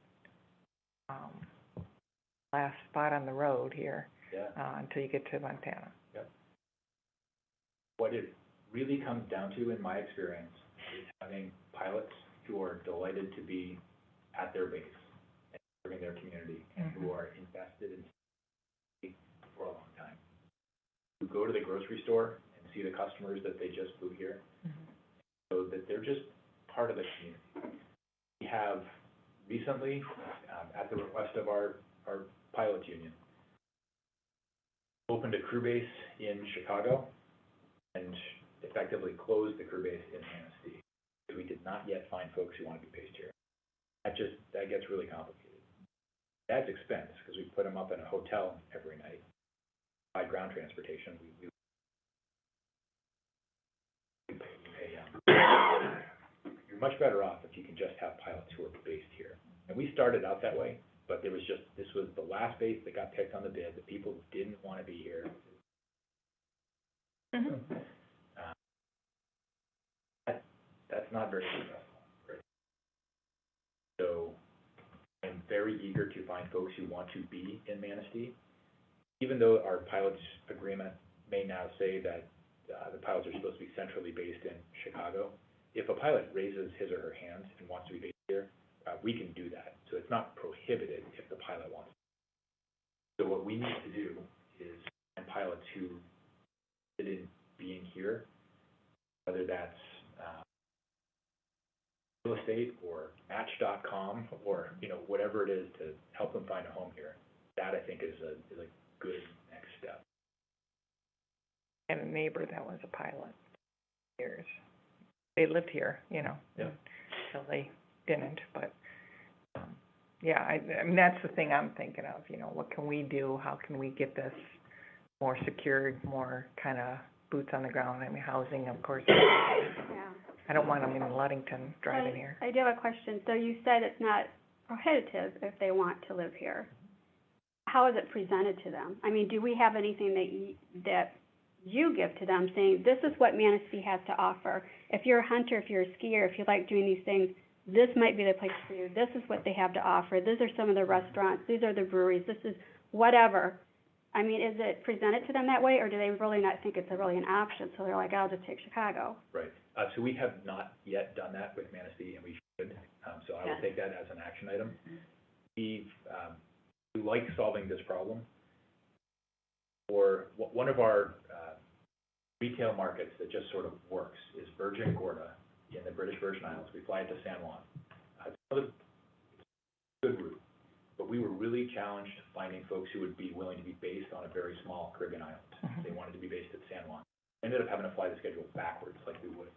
Speaker 4: Last spot on the road here, until you get to Montana.
Speaker 7: Yep. What it really comes down to, in my experience, is having pilots who are delighted to be at their base and serving their community, and who are invested in safety for a long time. Who go to the grocery store and see the customers that they just flew here, so that they're just part of the community. We have recently, at the request of our pilot union, opened a crew base in Chicago and effectively closed the crew base in Manistee. We did not yet find folks who want to be based here. That gets really complicated. That's expense, because we put them up in a hotel every night. By ground transportation, we pay, you're much better off if you can just have pilots who are based here. And we started out that way, but this was the last base that got picked on the bid. The people didn't want to be here. That's not very successful. Right? So I'm very eager to find folks who want to be in Manistee. Even though our pilots agreement may now say that the pilots are supposed to be centrally based in Chicago, if a pilot raises his or her hand and wants to be based here, we can do that. So it's not prohibited if the pilot wants to. So what we need to do is find pilots who fit in being here, whether that's real estate or Match.com or, you know, whatever it is to help them find a home here. That, I think, is a good next step.
Speaker 4: And a neighbor that was a pilot for years. They lived here, you know, until they didn't, but, yeah, I mean, that's the thing I'm thinking of, you know, what can we do? How can we get this more secured, more kind of boots on the ground? I mean, housing, of course.
Speaker 2: Yeah.
Speaker 4: I don't want them in Ludington driving here.
Speaker 2: I do have a question. So you said it's not prohibitive if they want to live here. How is it presented to them? I mean, do we have anything that you give to them saying, this is what Manistee has to offer? If you're a hunter, if you're a skier, if you like doing these things, this might be the place for you. This is what they have to offer. These are some of the restaurants. These are the breweries. This is whatever. I mean, is it presented to them that way, or do they really not think it's really an option? So they're like, I'll just take Chicago.
Speaker 7: Right. So we have not yet done that with Manistee, and we should. So I will take that as an action item. We like solving this problem. For one of our retail markets that just sort of works is Virgin Gorda in the British Virgin Islands. We fly it to San Juan. It's a good route, but we were really challenged finding folks who would be willing to be based on a very small Caribbean island. They wanted to be based at San Juan. Ended up having to fly the schedule backwards like we would.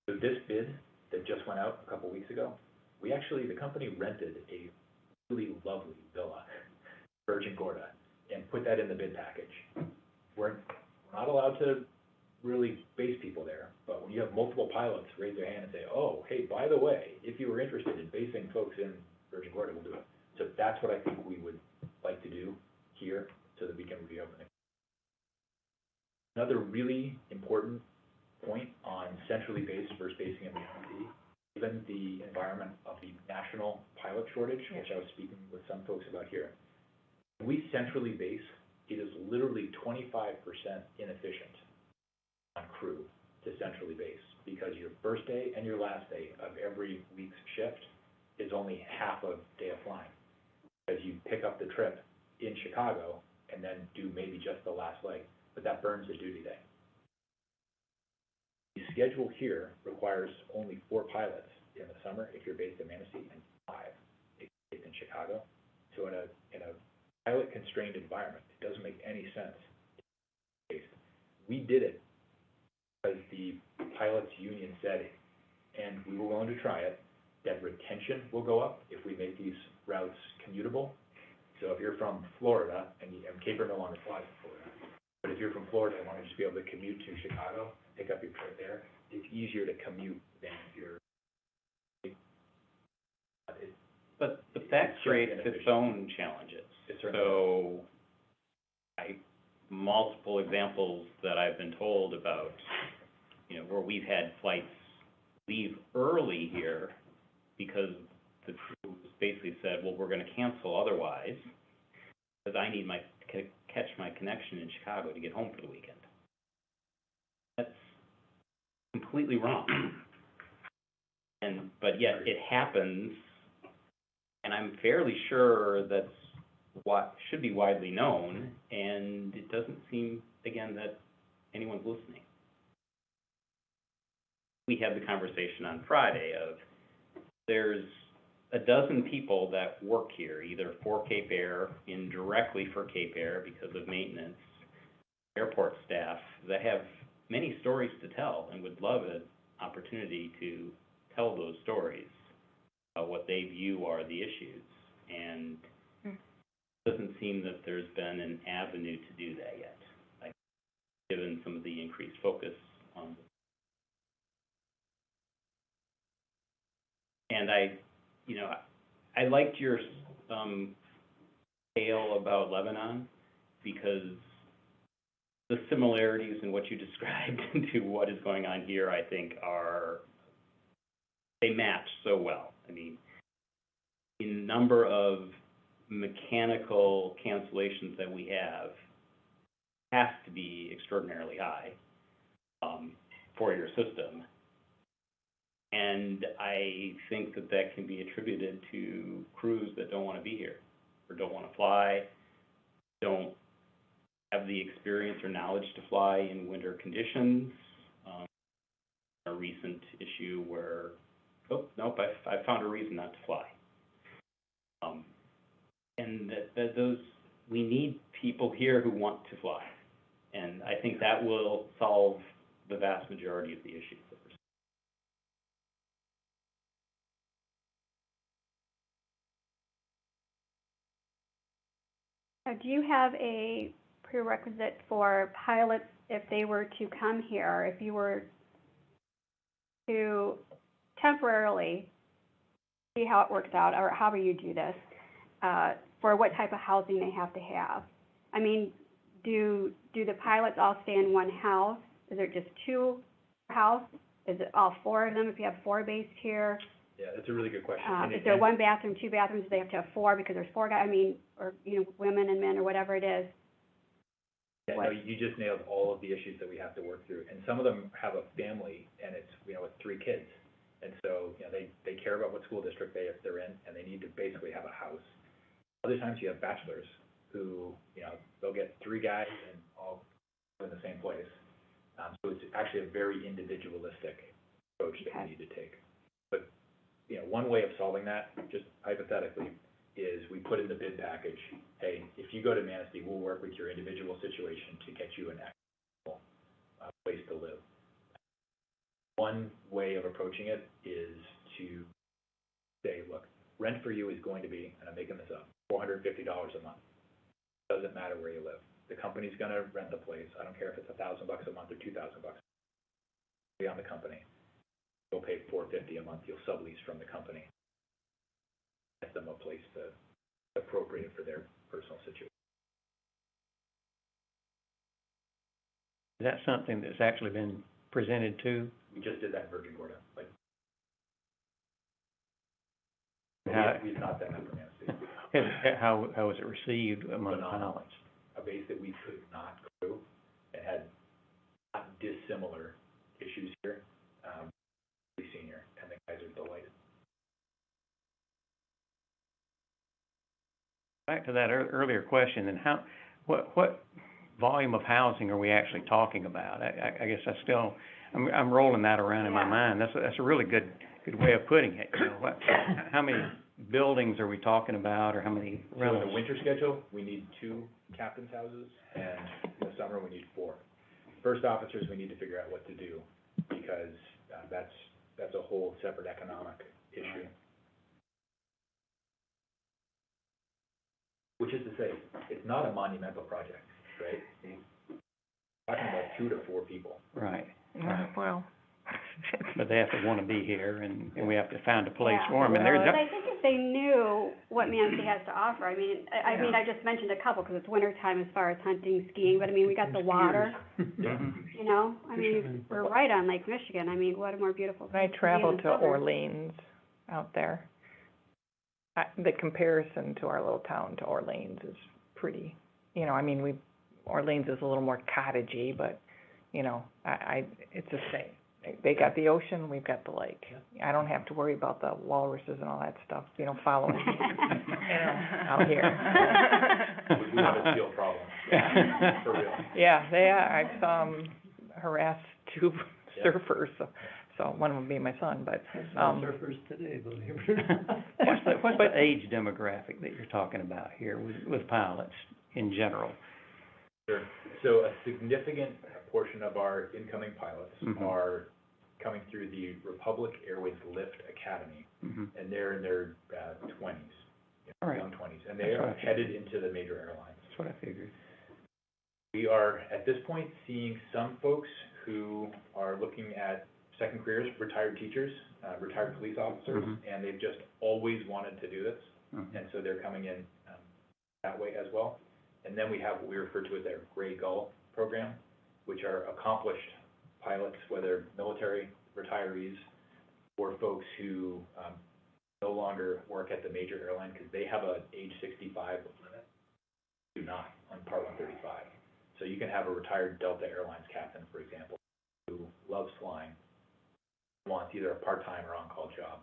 Speaker 7: So this bid that just went out a couple weeks ago, the company rented a really lovely villa, Virgin Gorda, and put that in the bid package. We're not allowed to really base people there, but when you have multiple pilots raise their hand and say, oh, hey, by the way, if you were interested in basing folks in Virgin Gorda, we'll do it. So that's what I think we would like to do here so that we can reopen it. Another really important point on centrally based versus basing in Manistee, given the environment of the national pilot shortage, which I was speaking with some folks about here. When we centrally base, it is literally 25% inefficient on crew to centrally base, because your first day and your last day of every week's shift is only half a day of flying. Because you pick up the trip in Chicago and then do maybe just the last leg, but that burns a duty day. The schedule here requires only 4 pilots in the summer if you're based in Manistee, and 5 if you're based in Chicago. So in a pilot-constrained environment, it doesn't make any sense. We did it because the pilots union said, and we were willing to try it, that retention will go up if we make these routes commutable. So if you're from Florida, and Cape Air no longer flies in Florida, but if you're from Florida and want to just be able to commute to Chicago, pick up your trip there, it's easier to commute than if you're.
Speaker 5: But that creates its own challenges. So, multiple examples that I've been told about, you know, where we've had flights leave early here because the crew basically said, well, we're gonna cancel otherwise, because I need to catch my connection in Chicago to get home for the weekend. That's completely wrong. But yet it happens, and I'm fairly sure that's what should be widely known, and it doesn't seem, again, that anyone's listening. We had the conversation on Friday of, there's a dozen people that work here, either for Cape Air, indirectly for Cape Air because of maintenance, airport staff, that have many stories to tell and would love an opportunity to tell those stories about what they view are the issues. And it doesn't seem that there's been an avenue to do that yet, given some of the increased focus on. And I liked your tale about Lebanon, because the similarities in what you described to what is going on here, I think, they match so well. I mean, the number of mechanical cancellations that we have has to be extraordinarily high for your system. And I think that can be attributed to crews that don't want to be here, or don't want to fly, don't have the experience or knowledge to fly in winter conditions. A recent issue where, I found a reason not to fly. And we need people here who want to fly. And I think that will solve the vast majority of the issues that we're seeing.
Speaker 2: Now, do you have a prerequisite for pilots if they were to come here, if you were to temporarily see how it works out, or however you do this, for what type of housing they have to have? I mean, do the pilots all stay in one house? Is there just 2 houses? Is it all 4 of them if you have 4 based here?
Speaker 7: Yeah, that's a really good question.
Speaker 2: Is there 1 bathroom, 2 bathrooms? Do they have to have 4 because there's 4 guys? I mean, or, you know, women and men or whatever it is.
Speaker 7: Yeah, no, you just nailed all of the issues that we have to work through. And some of them have a family, and it's, with 3 kids. And so, they care about what school district they're in, and they need to basically have a house. Other times you have bachelors who, they'll get 3 guys and all in the same place. So it's actually a very individualistic approach that we need to take. But, one way of solving that, just hypothetically, is we put in the bid package, hey, if you go to Manistee, we'll work with your individual situation to get you an actual place to live. One way of approaching it is to say, look, rent for you is going to be, and I'm making this up, $450 a month. Doesn't matter where you live. The company's going to rent the place. I don't care if it's $1,000 a month or $2,000 a month. Be on the company. You'll pay $450 a month. You'll sublease from the company. Get them a place appropriate for their personal situation.
Speaker 1: Is that something that's actually been presented to?
Speaker 7: We just did that in Virgin Gorda. We've not done that for Manistee.
Speaker 1: How was it received among the pilots?
Speaker 7: A base that we could not crew and had not dissimilar issues here. Pretty senior, and the guys are delighted.
Speaker 9: Back to that earlier question, then what volume of housing are we actually talking about? I guess I'm rolling that around in my mind. That's a really good way of putting it. You know, how many buildings are we talking about, or how many
Speaker 7: So in
Speaker 9: rentals?
Speaker 7: the winter schedule, we need 2 captain's houses, and in the summer, we need 4. First officers, we need to figure out what to do, because that's a whole separate economic issue. Which is to say, it's not a monumental project, right? We're talking about 2 to 4 people.
Speaker 9: Right.
Speaker 4: Well.
Speaker 9: But they have to wanna be here, and we have to find a place
Speaker 2: Yeah.
Speaker 9: for them, and
Speaker 2: But
Speaker 9: they're,
Speaker 2: I think if they knew what Manistee has to offer, I mean, I just mentioned a couple, because it's winter time as far as hunting, skiing, but I mean, we got the water,
Speaker 9: Mhm.
Speaker 2: you know? I mean,
Speaker 1: Fishermen.
Speaker 2: we're right on Lake Michigan, I mean, what a more beautiful
Speaker 4: When I
Speaker 2: place to be in
Speaker 4: traveled
Speaker 2: the
Speaker 4: to
Speaker 2: summer.
Speaker 4: Orleans out there, the comparison to our little town to Orleans is pretty, you know, I mean, Orleans is a little more cottagey, but, you know, it's the same. They got the ocean, we've got the lake. I don't have to worry about the walruses and all that stuff, you know, following me, out here.
Speaker 7: We have a steel problem, for real.
Speaker 4: Yeah, I saw 'em harass 2
Speaker 7: Yeah.
Speaker 4: surfers, so one of them being my son, but,
Speaker 1: Some surfers today, believe it or not.
Speaker 9: What's the age demographic that you're talking about here with pilots in general?
Speaker 7: Sure. So a significant portion of our incoming pilots
Speaker 9: Mhm.
Speaker 7: are coming through the Republic Airways Lift Academy,
Speaker 9: Mhm.
Speaker 7: and they're in their 20s,
Speaker 9: All right.
Speaker 7: young 20s, and they
Speaker 9: That's
Speaker 7: are
Speaker 9: right.
Speaker 7: headed into the major airlines.
Speaker 9: That's what I figured.
Speaker 7: We are, at this point, seeing some folks who are looking at second careers, retired teachers, retired police officers,
Speaker 9: Mhm.
Speaker 7: and they've just always wanted to do this,
Speaker 9: Mhm.
Speaker 7: and so they're coming in that way as well. And then we have what we refer to as our Gray Gull program, which are accomplished pilots, whether military retirees or folks who no longer work at the major airline because they have a age 65 limit. Do not on Part 135. So you can have a retired Delta Airlines captain, for example, who loves flying, wants either a part-time or on-call job.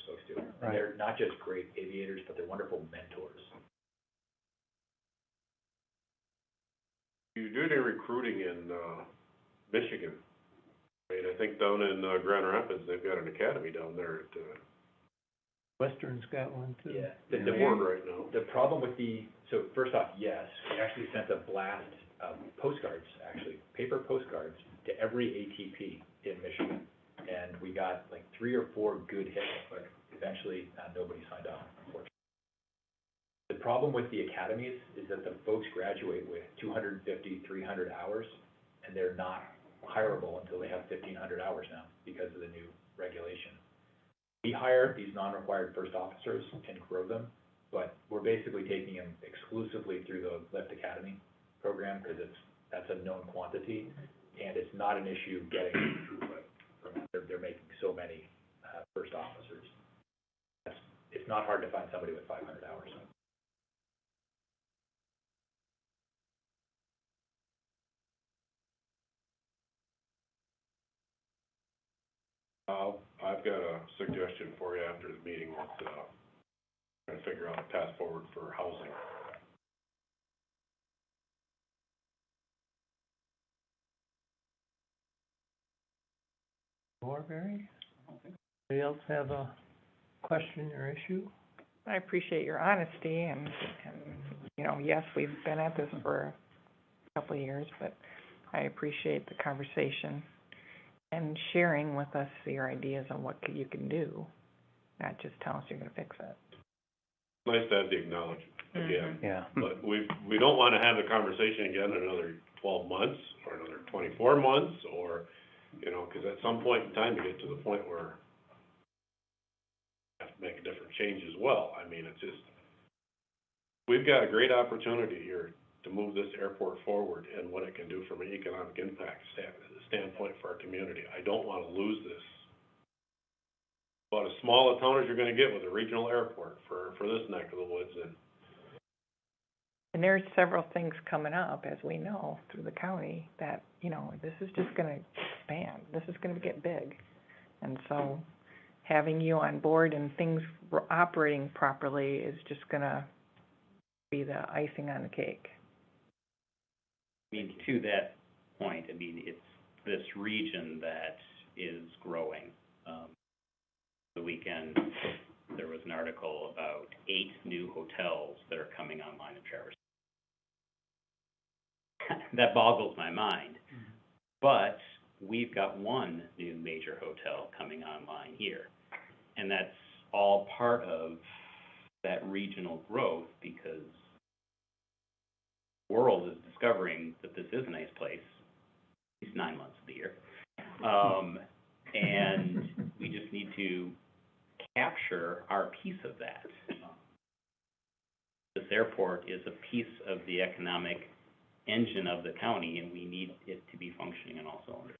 Speaker 7: Folks do. And
Speaker 9: Right.
Speaker 7: they're not just great aviators, but they're wonderful mentors.
Speaker 3: You do any recruiting in, Michigan? I mean, I think down in, Grand Rapids, they've got an academy down there at,
Speaker 1: Western's got one too.
Speaker 7: Yeah.
Speaker 3: in the Ward right now.
Speaker 7: The problem with so first off, yes, we actually sent a blast of postcards, actually, paper postcards to every ATP in Michigan. And we got like 3 or 4 good hits, but eventually, nobody signed up, unfortunately. The problem with the academies is that the folks graduate with 250, 300 hours, and they're not hireable until they have 1,500 hours now because of the new regulation. We hire these non-required first officers and grow them, but we're basically taking them exclusively through the Lift Academy program because that's a known quantity, and it's not an issue getting throughput from that. They're making so many first officers. It's not hard to find somebody with 500 hours.
Speaker 3: I've got a suggestion for you after the meeting, let's, try to figure out a path forward for housing.
Speaker 1: More, Barry? Anybody else have a question or issue?
Speaker 4: I appreciate your honesty and, you know, yes, we've been at this for a couple of years, but I appreciate the conversation and sharing with us your ideas on what you can do, not just tell us you're gonna fix it.
Speaker 3: Nice to have the acknowledgement again,
Speaker 9: Yeah.
Speaker 3: but we don't wanna have the conversation again in another 12 months or another 24 months, or, you know, 'cause at some point in time, you get to the point where you have to make a different change as well. I mean, it's just, we've got a great opportunity here to move this airport forward and what it can do from an economic impact standpoint for our community. I don't wanna lose this. About as small a town as you're gonna get with a regional airport for this neck of the woods, and
Speaker 4: And there's several things coming up, as we know, through the county, that, you know, this is just gonna expand, this is gonna get big. And so, having you on board and things operating properly is just gonna be the icing on the cake.
Speaker 5: I mean, to that point, I mean, it's this region that is growing. The weekend, there was an article about 8 new hotels that are coming online in Traverse. That boggles my mind. But we've got one new major hotel coming online here. And that's all part of that regional growth, because the world is discovering that this is a nice place, at least 9 months of the year. And we just need to capture our piece of that. This airport is a piece of the economic engine of the county, and we need it to be functioning on all cylinders.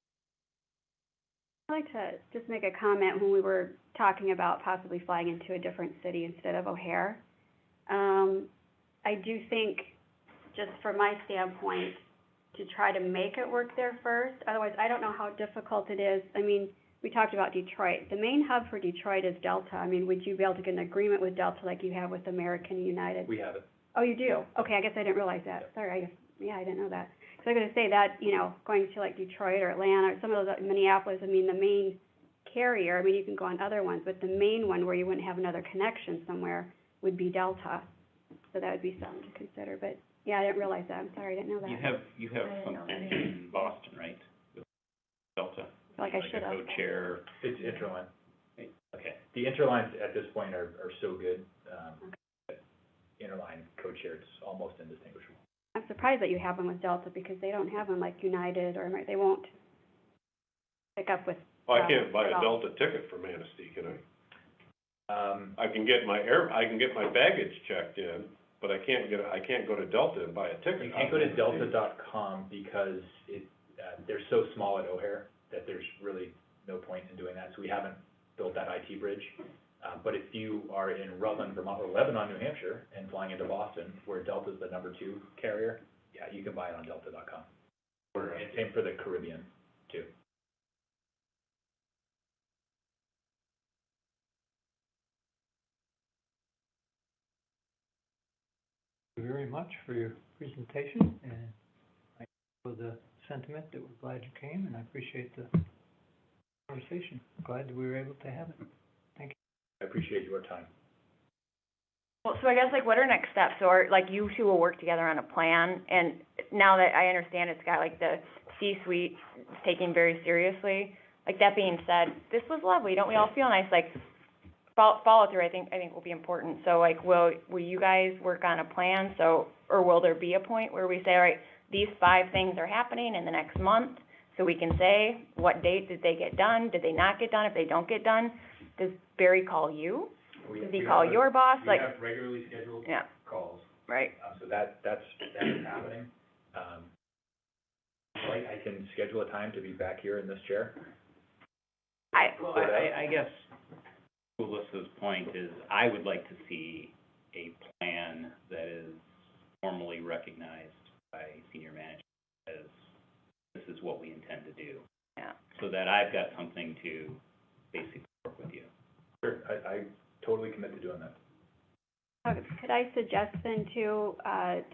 Speaker 2: I'd like to just make a comment when we were talking about possibly flying into a different city instead of O'Hare. I do think, just from my standpoint, to try to make it work there first. Otherwise, I don't know how difficult it is. I mean, we talked about Detroit. The main hub for Detroit is Delta. I mean, would you be able to get an agreement with Delta like you have with American and United?
Speaker 7: We have it.
Speaker 2: Oh, you do? Okay, I guess I didn't realize that. Sorry, I didn't know that. So I'm gonna say that, you know, going to like Detroit or Atlanta or some of those, Minneapolis, I mean, the main carrier, I mean, you can go on other ones, but the main one where you wouldn't have another connection somewhere would be Delta. So that would be something to consider, but, yeah, I didn't realize that. I'm sorry, I didn't know that.
Speaker 5: You have something in Boston, right? With Delta?
Speaker 2: Like I should have.
Speaker 5: a co-chair.
Speaker 7: It's interline.
Speaker 5: Okay.
Speaker 7: The interlines at this point are so good. Interline co-chair, it's almost indistinguishable.
Speaker 2: I'm surprised that you have one with Delta because they don't have one like United or they won't pick up with.
Speaker 3: Well, I can't buy
Speaker 2: at
Speaker 3: a
Speaker 2: all.
Speaker 3: Delta ticket for Manistee, can I?
Speaker 7: I
Speaker 3: I can get my baggage checked in, but I can't go to Delta and buy a ticket.
Speaker 7: You can't go to delta.com because they're so small at O'Hare that there's really no point in doing that. So we haven't built that IT bridge. But if you are in Rutland, Vermont, or Lebanon, New Hampshire, and flying into Boston, where Delta's the #2 carrier, yeah, you can buy it on delta.com. And same for the Caribbean, too.
Speaker 1: Thank you very much for your presentation, and I for the sentiment that we're glad you came, and I appreciate the conversation. Glad that we were able to have it. Thank you.
Speaker 7: I appreciate your time.
Speaker 8: Well, so I guess, like, what are next steps? So are, like, you two will work together on a plan, and now that I understand it's got, like, the C-suite taken very seriously, like, that being said, this was lovely, don't we all feel nice? Like, follow through, I think will be important. So, like, will you guys work on a plan, or will there be a point where we say, all right, these 5 things are happening in the next month, so we can say, what date did they get done? Did they not get done? If they don't get done, does Barry call you? Does he call your boss?
Speaker 7: We
Speaker 8: Like,
Speaker 7: have regularly scheduled
Speaker 8: yeah,
Speaker 7: calls,
Speaker 8: right.
Speaker 7: so that's happening. I can schedule a time to be back here in this chair.
Speaker 5: Well, I guess Melissa's point is, I would like to see a plan that is formally recognized by senior management as this is what we intend to do.
Speaker 8: Yeah.
Speaker 5: So that I've got something to basically work with you.
Speaker 7: Sure, I totally commit to doing that.
Speaker 2: Could I suggest then to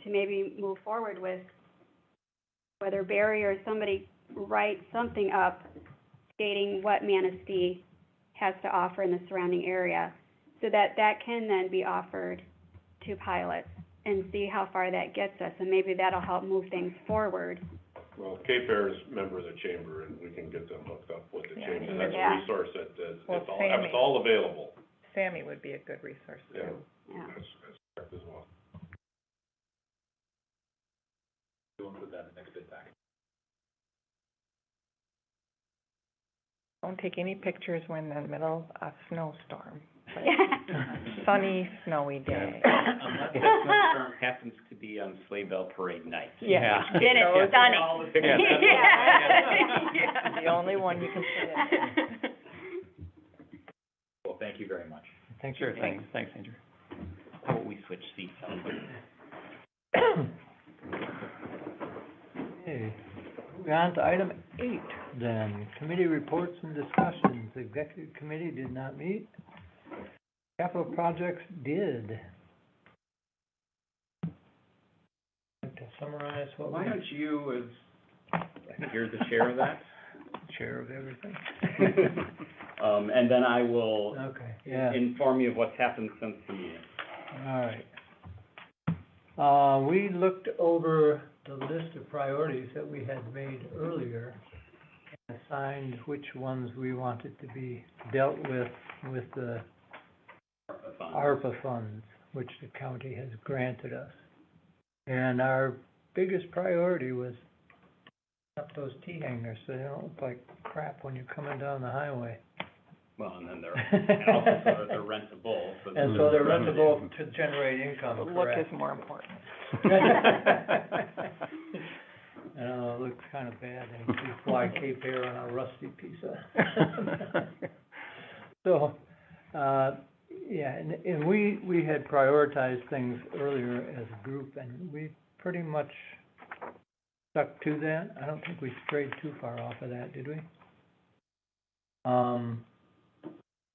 Speaker 2: maybe move forward with whether Barry or somebody write something up stating what Manistee has to offer in the surrounding area, so that can then be offered to pilots and see how far that gets us, and maybe that'll help move things forward.
Speaker 3: Well, Cape Air is a member of the chamber, and we can get them hooked up with the
Speaker 4: Yeah,
Speaker 3: chamber.
Speaker 4: he
Speaker 3: That's
Speaker 2: would.
Speaker 3: a resource that is,
Speaker 4: Well,
Speaker 3: it's all available.
Speaker 4: Sammy would be a good resource, too.
Speaker 3: Yeah.
Speaker 2: Yeah.
Speaker 3: That's correct as well.
Speaker 7: We'll include that in the next bid package.
Speaker 4: Don't take any pictures when in the middle of a snowstorm. Sunny, snowy day.
Speaker 5: Unless that snowstorm happens to be on Sleigh Bell Parade night.
Speaker 4: Yeah.
Speaker 8: Then it's stunning.
Speaker 4: Yeah. The only one you can put in.
Speaker 7: Well, thank you very much.
Speaker 1: Thank you.
Speaker 9: Sure, thanks, Andrew.
Speaker 5: How about we switch seats?
Speaker 1: Okay, moving on to item 8 then, committee reports and discussions. Executive committee did not meet. Capital projects did. Like to summarize what we
Speaker 5: Why don't you, as, you're the chair of that?
Speaker 1: share of everything.
Speaker 5: And then I will
Speaker 1: Okay, yeah.
Speaker 5: inform you of what's happened since the meeting.
Speaker 1: All right. We looked over the list of priorities that we had made earlier and assigned which ones we wanted to be dealt with the ARPA funds, which the county has granted us. And our biggest priority was up those T-hangers so they don't look like crap when you're coming down the highway.
Speaker 5: Well, and then and also so that they're rentable, so.
Speaker 1: And so they're rentable to generate income,
Speaker 4: The look
Speaker 1: correct?
Speaker 4: is more important.
Speaker 1: I know, it looks kind of bad, and you fly Cape Air on a rusty piece of. So, yeah, and we had prioritized things earlier as a group, and we pretty much stuck to that. I don't think we strayed too far off of that, did we?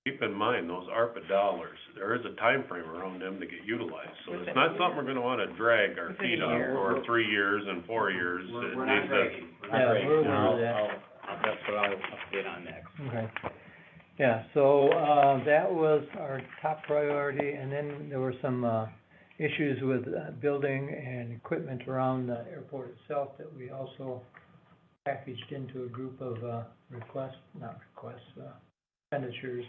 Speaker 3: Keep in mind, those ARPA dollars, there is a time frame around them to get utilized, so it's not something we're gonna wanna drag our
Speaker 4: Within a
Speaker 3: feet on
Speaker 4: year.
Speaker 3: for 3 years and 4 years. It
Speaker 5: We're not
Speaker 3: needs to-
Speaker 5: breaking,
Speaker 1: Yeah, we're aware of that.
Speaker 5: That's what I'll update on next.
Speaker 1: Okay. Yeah, so, that was our top priority, and then there were some, issues with, building and equipment around the airport itself that we also packaged into a group of, expenditures.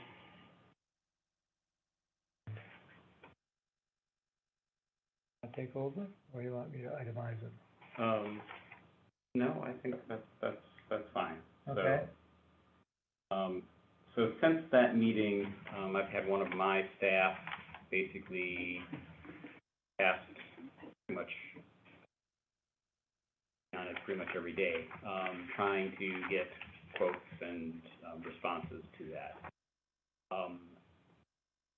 Speaker 1: I'll take over, or you want me to itemize them?
Speaker 5: No, I think that's fine.
Speaker 1: Okay.
Speaker 5: So since that meeting, I've had one of my staff basically ask pretty much on it pretty much every day, trying to get quotes and responses to that.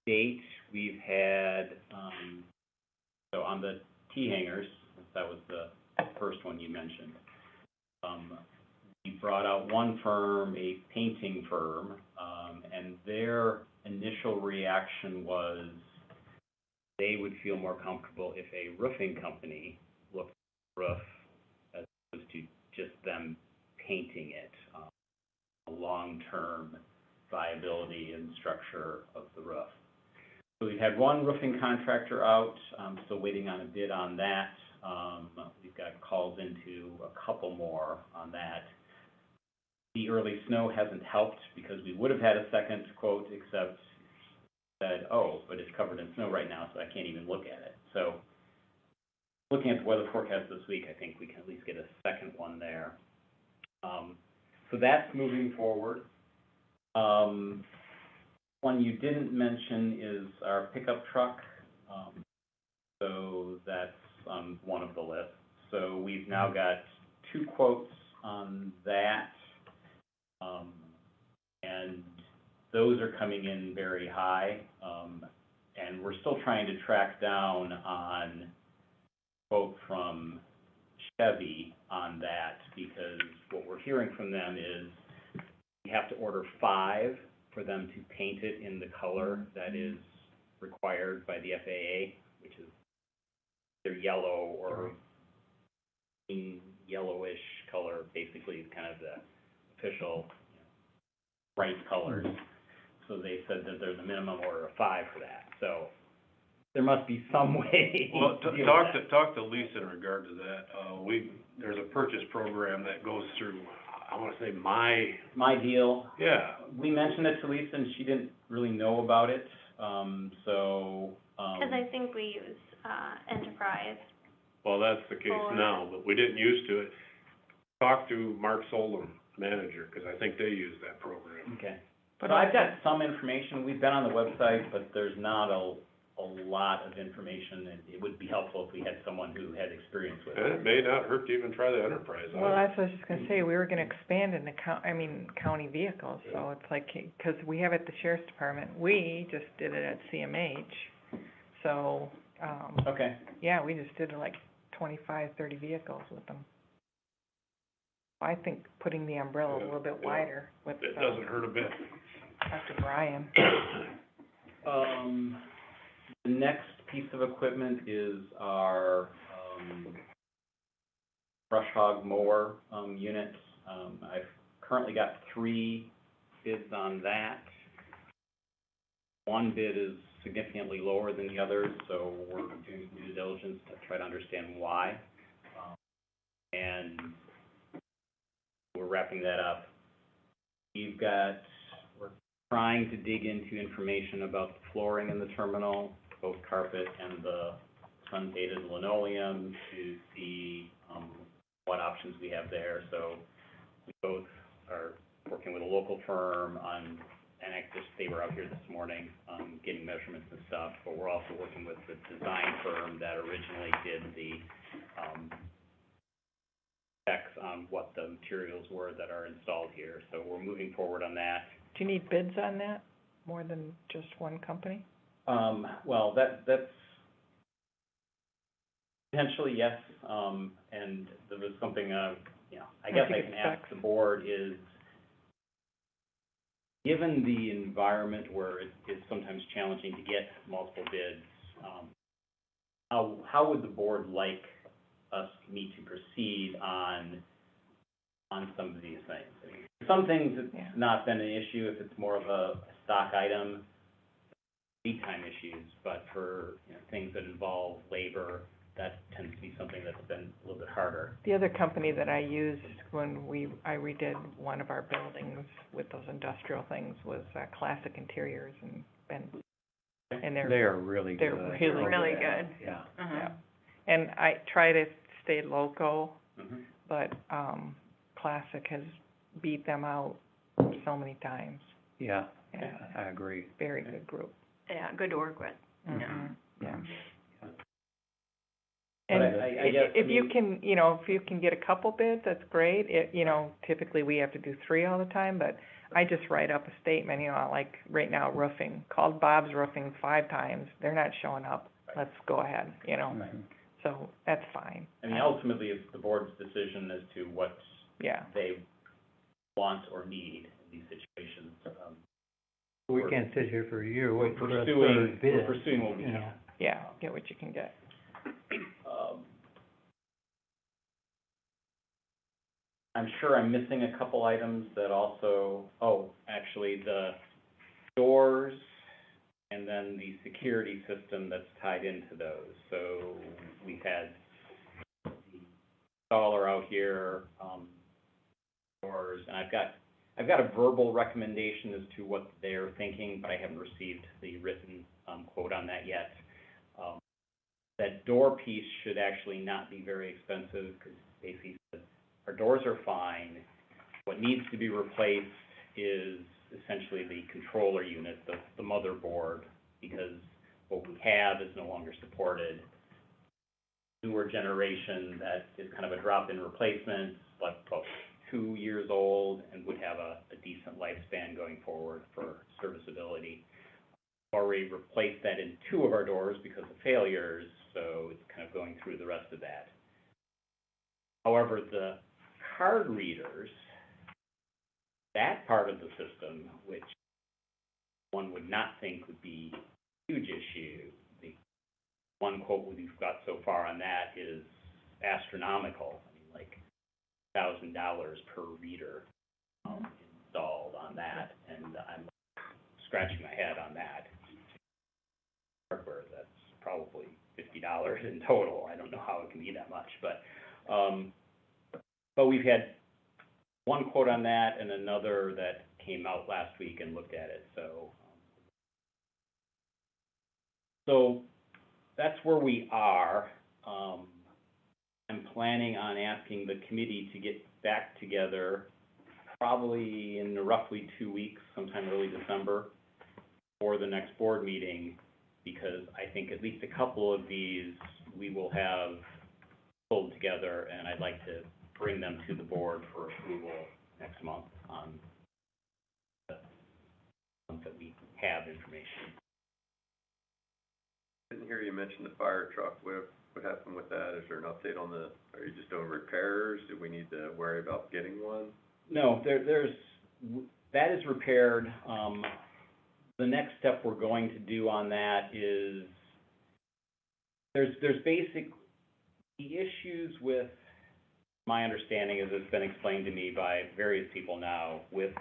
Speaker 5: Date, we've had, so on the T-hangers, that was the first one you mentioned, we brought out one firm, a painting firm, and their initial reaction was they would feel more comfortable if a roofing company looked at the roof as opposed to just them painting it, long-term viability and structure of the roof. So we've had one roofing contractor out, still waiting on a bid on that. We've got calls into a couple more on that. The early snow hasn't helped because we would have had a second quote, except said, oh, but it's covered in snow right now, so I can't even look at it. So looking at the weather forecast this week, I think we can at least get a second one there. So that's moving forward. One you didn't mention is our pickup truck. So that's on one of the lists. So we've now got 2 quotes on that. And those are coming in very high. And we're still trying to track down on quote from Chevy on that, because what we're hearing from them is we have to order 5 for them to paint it in the color that is required by the FAA, which is either yellow or green, yellowish color, basically kind of the official bright colors. So they said that there's a minimum order of 5 for that. So there must be some way.
Speaker 3: Well,
Speaker 5: to deal with that.
Speaker 3: talk to Lisa in regard to that. There's a purchase program that goes through, I wanna say
Speaker 5: My deal.
Speaker 3: yeah.
Speaker 5: We mentioned it to Lisa and she didn't really know about it, so.
Speaker 10: Because I think we use, Enterprise.
Speaker 3: Well, that's the case
Speaker 10: Or-
Speaker 3: now, but we didn't used to it. Talk to Mark Solom, manager, because I think they use that program.
Speaker 5: Okay.
Speaker 4: But
Speaker 5: So I've
Speaker 4: also-
Speaker 5: got some information. We've been on the website, but there's not a lot of information, and it would be helpful if we had someone who had experience with
Speaker 3: And
Speaker 5: it.
Speaker 3: it may not hurt to even try the enterprise on
Speaker 4: Well,
Speaker 3: it.
Speaker 4: that's what I was just gonna say, we were gonna expand into county vehicles, so it's like, 'cause we have it at the sheriff's department, we just did it at CMH, so,
Speaker 5: Okay.
Speaker 4: yeah, we just did like 25, 30 vehicles with them. I think putting the umbrella a little bit wider with,
Speaker 3: It doesn't hurt a bit.
Speaker 4: Dr. Bryan.
Speaker 5: The next piece of equipment is our, brush hog mower, unit. I've currently got 3 bids on that. One bid is significantly lower than the others, so we're doing some due diligence to try to understand why. And we're wrapping that up. We're trying to dig into information about the flooring in the terminal, both carpet and the sun-dated linoleum, to see what options we have there. So we both are working with a local firm on, and they were out here this morning, getting measurements and stuff, but we're also working with the design firm that originally did the specs on what the materials were that are installed here. So we're moving forward on that.
Speaker 4: Do you need bids on that, more than just one company?
Speaker 5: Well, that's potentially, yes, and there was something, I guess I can ask the board is, given the environment where it is sometimes challenging to get multiple bids, how would the board like me to proceed on some of these things? I mean, some things it's not been an issue if it's more of a stock item, lead time issues, but for things that involve labor, that tends to be something that's been a little bit harder.
Speaker 4: The other company that I used when I redid one of our buildings with those industrial things was Classic Interiors, and
Speaker 9: They are really good.
Speaker 4: they're really good.
Speaker 9: Yeah.
Speaker 4: Yeah. And I try to stay local, but, Classic has beat them out so many times.
Speaker 9: Yeah,
Speaker 4: Yeah.
Speaker 9: I agree.
Speaker 4: Very good group.
Speaker 8: Yeah, good to work with.
Speaker 4: Yeah.
Speaker 5: But
Speaker 4: And
Speaker 5: I guess,
Speaker 4: if you can, if you can get a couple bids, that's great. Typically we have to do 3 all the time, but I just write up a statement, like right now roofing, called Bob's Roofing 5 times, they're not showing up, let's go ahead, so that's fine.
Speaker 5: I mean, ultimately, it's the board's decision as to what they want or need in these situations.
Speaker 1: We can't sit here for a year waiting for a
Speaker 5: We're
Speaker 1: third bid.
Speaker 5: pursuing what we can.
Speaker 4: Yeah, get what you can get.
Speaker 5: I'm sure I'm missing a couple items that also, actually, the doors and then the security system that's tied into those. So we've had the installer out here, doors, and I've got a verbal recommendation as to what they're thinking, but I haven't received the written quote on that yet. That door piece should actually not be very expensive, because basically our doors are fine. What needs to be replaced is essentially the controller unit, the motherboard, because what we have is no longer supported. Newer generation that is kind of a drop-in replacement, but about 2 years old and would have a decent lifespan going forward for serviceability. Already replaced that in 2 of our doors because of failures, so it's kind of going through the rest of that. However, the card readers, that part of the system, which one would not think would be a huge issue, the one quote we've got so far on that is astronomical. I mean, like $1,000 per reader installed on that, and I'm scratching my head on that. Hardware, that's probably $50 in total. I don't know how it can be that much, but we've had one quote on that and another that came out last week and looked at it, so that's where we are. I'm planning on asking the committee to get back together probably in roughly 2 weeks, sometime early December, for the next board meeting, because I think at least a couple of these we will have pulled together, and I'd like to bring them to the board for approval next month on the ones that we have information.
Speaker 11: didn't hear you mention the fire truck. What happened with that? Is there an update on are you just doing repairs? Do we need to worry about getting one?
Speaker 5: No, that is repaired. The next step we're going to do on that is, there's the issues with, my understanding is it's been explained to me by various people now, with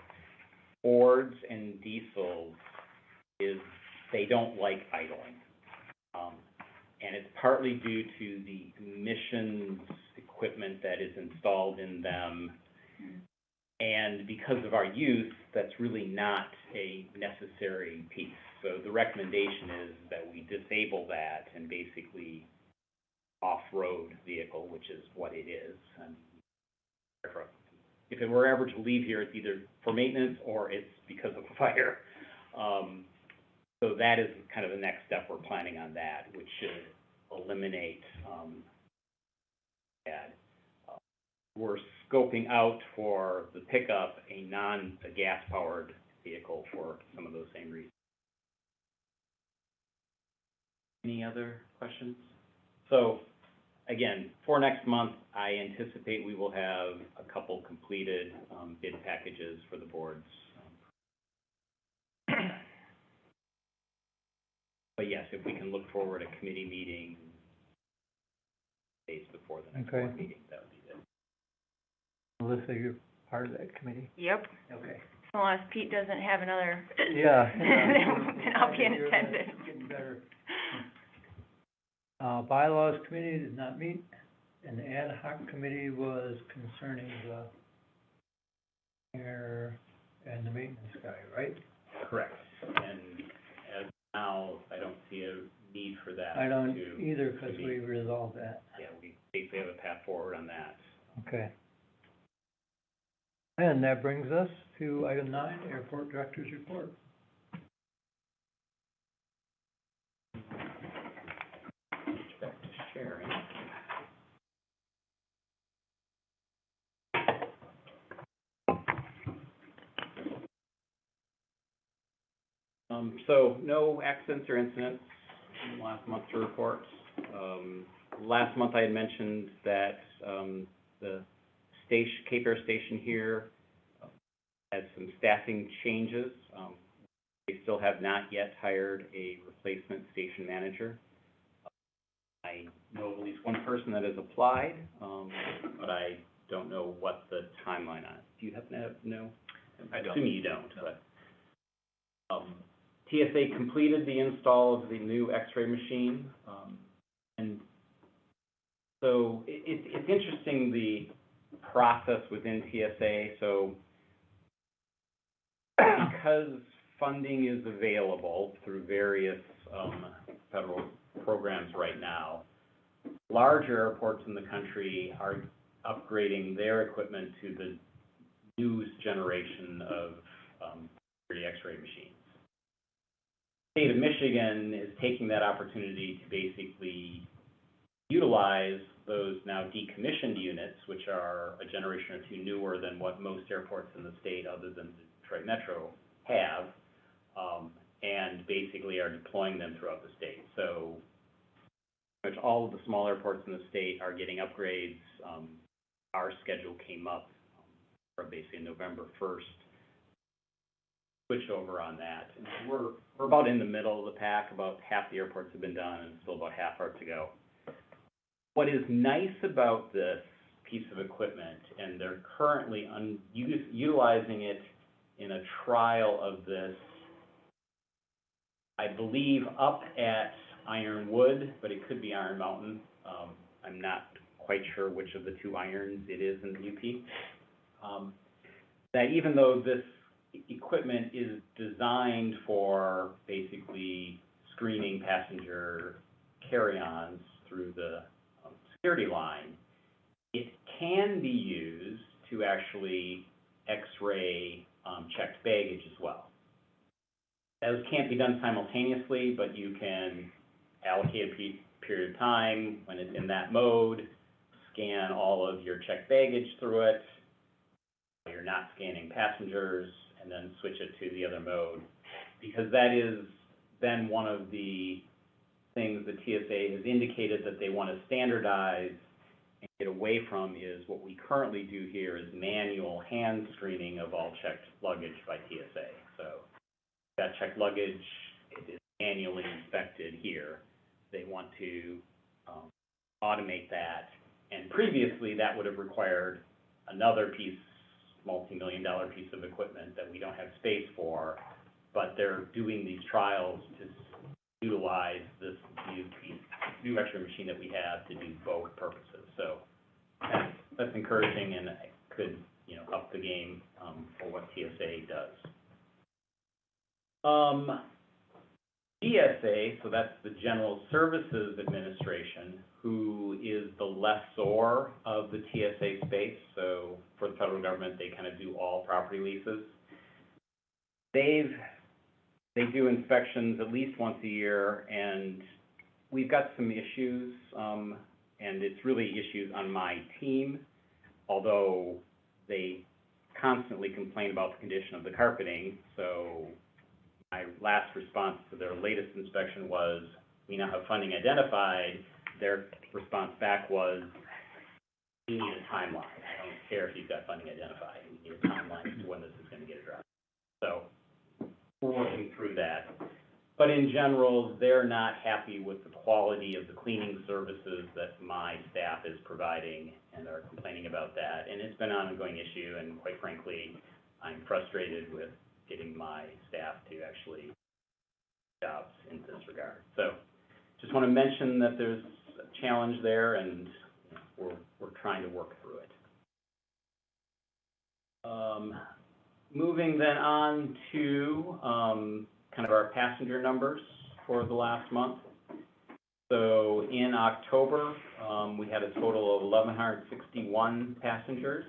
Speaker 5: Fords and diesels, is they don't like idling. And it's partly due to the emissions equipment that is installed in them. And because of our use, that's really not a necessary piece. So the recommendation is that we disable that and basically off-road vehicle, which is what it is. And if it were ever to leave here, it's either for maintenance or it's because of a fire. So that is kind of the next step. We're planning on that, which should eliminate that. We're scoping out for the pickup a gas-powered vehicle for some of those same reasons. Any other questions? So, again, for next month, I anticipate we will have a couple completed bid packages for the boards. But yes, if we can look forward a committee meeting days before the next board meeting, that would be good.
Speaker 1: Melissa, you're part of that committee?
Speaker 8: Yep,
Speaker 1: Okay.
Speaker 8: unless Pete doesn't have another.
Speaker 1: Yeah.
Speaker 8: Then I'll be in
Speaker 1: You're
Speaker 8: attendance.
Speaker 1: getting better. Bylaws committee did not meet, and the ad hoc committee was concerning the air and the maintenance guy, right?
Speaker 5: Correct. And as now, I don't see a need for that.
Speaker 1: I don't
Speaker 5: to
Speaker 1: either, because
Speaker 5: be-
Speaker 1: we resolved that.
Speaker 5: Yeah, we basically have a path forward on that.
Speaker 1: Okay. And that brings us to item 9, Airport Director's Report.
Speaker 5: Back to sharing. So no accidents or incidents in the last month to report. Last month I had mentioned that, the Cape Air Station here has some staffing changes. They still have not yet hired a replacement station manager. I know of at least one person that has applied, but I don't know what the timeline on it. Do you happen to know?
Speaker 7: I don't.
Speaker 5: Assuming you don't, but, TSA completed the install of the new X-ray machine, and so it's interesting, the process within TSA. So because funding is available through various federal programs right now, larger airports in the country are upgrading their equipment to the newest generation of X-ray machines. The state of Michigan is taking that opportunity to basically utilize those now decommissioned units, which are a generation or two newer than what most airports in the state, other than the Detroit Metro, have, and basically are deploying them throughout the state. So pretty much all of the small airports in the state are getting upgrades. Our schedule came up for basically November 1st. Switch over on that. And we're about in the middle of the pack. About half the airports have been done, and still about half are to go. What is nice about this piece of equipment, and they're currently utilizing it in a trial of this, I believe, up at Ironwood, but it could be Iron Mountain. I'm not quite sure which of the two irons it is in the UP. That even though this equipment is designed for basically screening passenger carry-ons through the security line, it can be used to actually X-ray checked baggage as well. Those can't be done simultaneously, but you can allocate a period of time when it's in that mode, scan all of your checked baggage through it. You're not scanning passengers, and then switch it to the other mode, because that is then one of the things the TSA has indicated that they want to standardize and get away from is what we currently do here is manual hand screening of all checked luggage by TSA. So that checked luggage, it is manually inspected here. They want to automate that. And previously, that would have required another piece, multi-million-dollar piece of equipment that we don't have space for, but they're doing these trials to utilize this new X-ray machine that we have to do both purposes. So that's encouraging and it could, you know, up the game for what TSA does. GSA, so that's the General Services Administration, who is the lessor of the TSA space. So for the federal government, they kind of do all property leases. They do inspections at least once a year, and we've got some issues, and it's really issues on my team, although they constantly complain about the condition of the carpeting. So my last response to their latest inspection was, we now have funding identified. Their response back was, we need a timeline. I don't care if you've got funding identified. We need a timeline as to when this is going to get addressed. So we're working through that. But in general, they're not happy with the quality of the cleaning services that my staff is providing and are complaining about that. And it's been an ongoing issue, and quite frankly, I'm frustrated with getting my staff to actually do jobs in this regard. So just want to mention that there's a challenge there, and we're trying to work through it. Moving then on to kind of our passenger numbers for the last month. So in October, we had a total of 1,161 passengers,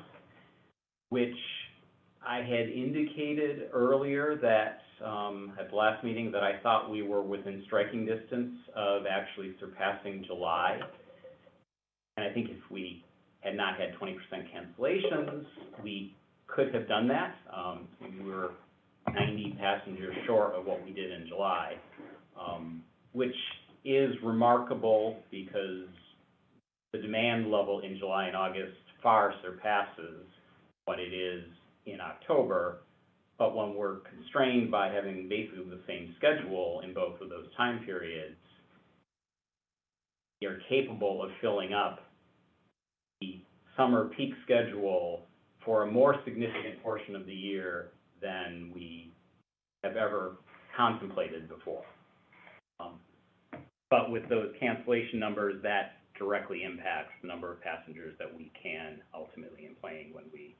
Speaker 5: which I had indicated earlier that at the last meeting that I thought we were within striking distance of actually surpassing July. And I think if we had not had 20% cancellations, we could have done that. We were 90 passengers short of what we did in July, which is remarkable because the demand level in July and August far surpasses what it is in October. But when we're constrained by having basically the same schedule in both of those time periods, we are capable of filling up the summer peak schedule for a more significant portion of the year than we have ever contemplated before. But with those cancellation numbers, that directly impacts the number of passengers that we can ultimately enplane when we.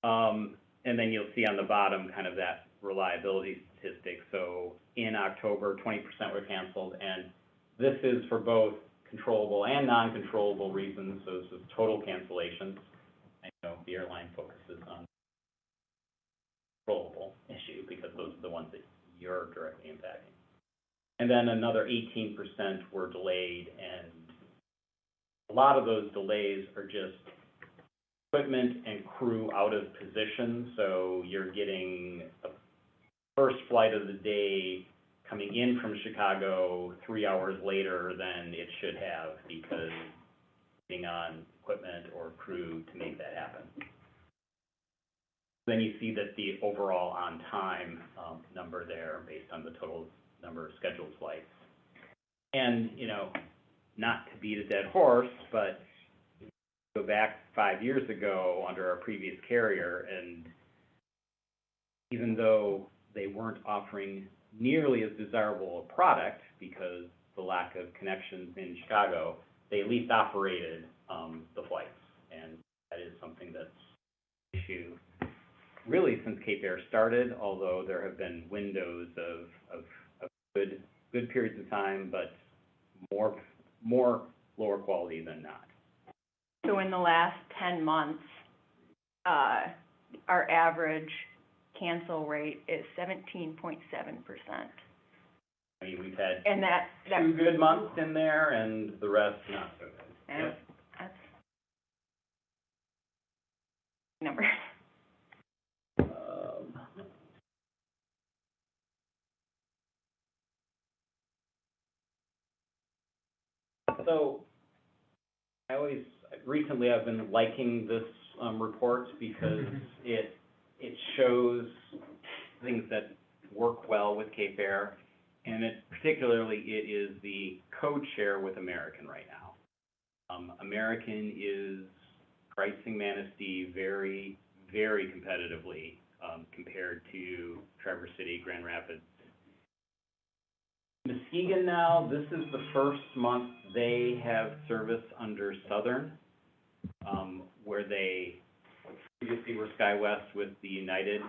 Speaker 5: And then you'll see on the bottom kind of that reliability statistic. So in October, 20% were canceled, and this is for both controllable and non-controllable reasons. So this is total cancellations. I know the airline focuses on controllable issue because those are the ones that you're directly impacting. And then another 18% were delayed, and a lot of those delays are just equipment and crew out of position. So you're getting a first flight of the day coming in from Chicago 3 hours later than it should have because waiting on equipment or crew to make that happen. Then you see that the overall on-time number there based on the total number of scheduled flights. And, you know, not to beat a dead horse, but go back 5 years ago under our previous carrier, and even though they weren't offering nearly as desirable a product because the lack of connections in Chicago, they at least operated the flights. And that is something that's an issue really since Cape Air started, although there have been windows of good periods of time, but more lower quality than not.
Speaker 8: So in the last 10 months, our average cancel rate is 17.7%.
Speaker 5: I mean, we've had
Speaker 8: And that
Speaker 5: 2 good months in there and the rest not so good.
Speaker 8: that's number.
Speaker 5: So, recently I've been liking this, report because it shows things that work well with Cape Air, and particularly it is the code share with American right now. American is pricing Manistee very, very competitively, compared to Traverse City, Grand Rapids. Muskegon now, this is the first month they have service under Southern, where they previously were SkyWest with the United,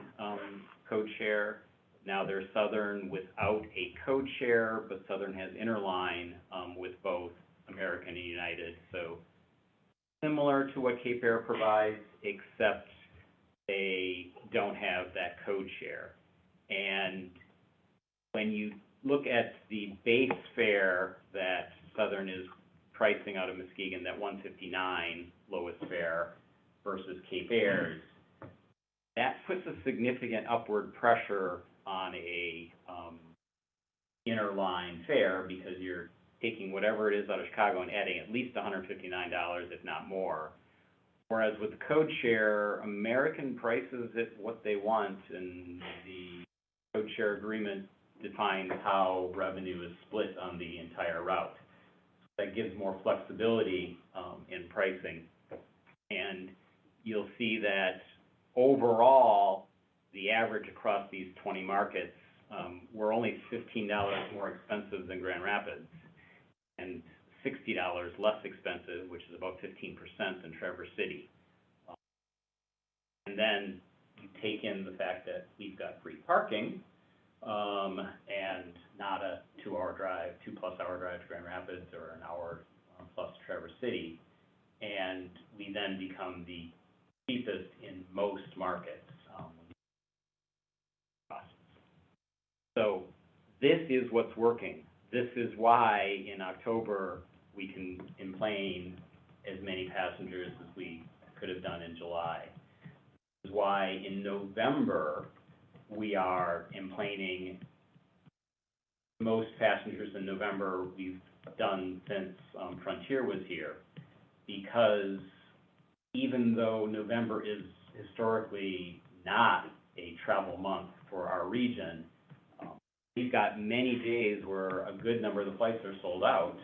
Speaker 5: code share. Now they're Southern without a code share, but Southern has interline, with both American and United. So similar to what Cape Air provides, except they don't have that code share. And when you look at the base fare that Southern is pricing out of Muskegon, that $159 lowest fare versus Cape Air's, that puts a significant upward pressure on a interline fare, because you're taking whatever it is out of Chicago and adding at least $159, if not more. Whereas with the code share, American prices it what they want, and the code share agreement defines how revenue is split on the entire route. That gives more flexibility in pricing. And you'll see that overall, the average across these 20 markets, we're only $15 more expensive than Grand Rapids, and $60 less expensive, which is about 15% than Traverse City. And then you take in the fact that we've got free parking, and not a 2-hour drive, 2+ hour drive to Grand Rapids, or an hour plus to Traverse City, and we then become the cheapest in most markets. So this is what's working. This is why in October we can enplane as many passengers as we could have done in July. This is why in November we are enplaning most passengers in November we've done since Frontier was here, because even though November is historically not a travel month for our region, we've got many days where a good number of the flights are sold out,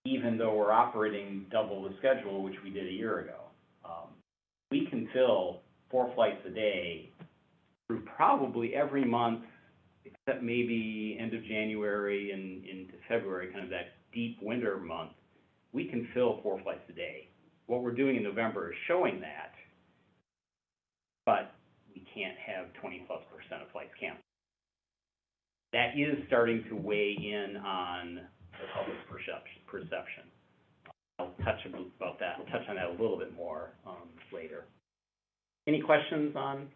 Speaker 5: even though we're operating double the schedule, which we did a year ago. We can fill 4 flights a day through probably every month, except maybe end of January and into February, kind of that deep winter month. We can fill 4 flights a day. What we're doing in November is showing that, but we can't have 20+% of flights canceled. That is starting to weigh in on the public's perception. I'll touch on that a little bit more later. Any questions on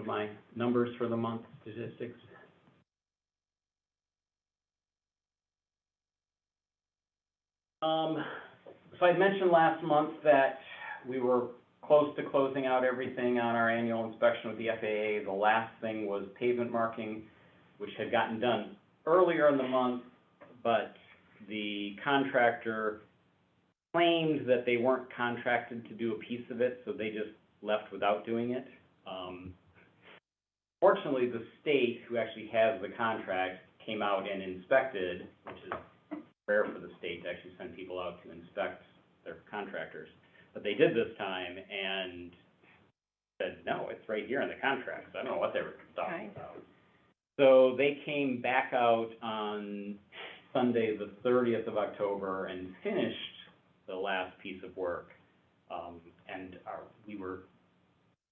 Speaker 5: my numbers for the month statistics? So I mentioned last month that we were close to closing out everything on our annual inspection with the FAA. The last thing was pavement marking, which had gotten done earlier in the month, but the contractor claimed that they weren't contracted to do a piece of it, so they just left without doing it. Fortunately, the state, who actually has the contract, came out and inspected, which is rare for the state to actually send people out to inspect their contractors. But they did this time and said, no, it's right here in the contract. So I don't know what they were talking about. So they came back out on Sunday, the 30th of October, and finished the last piece of work. And we were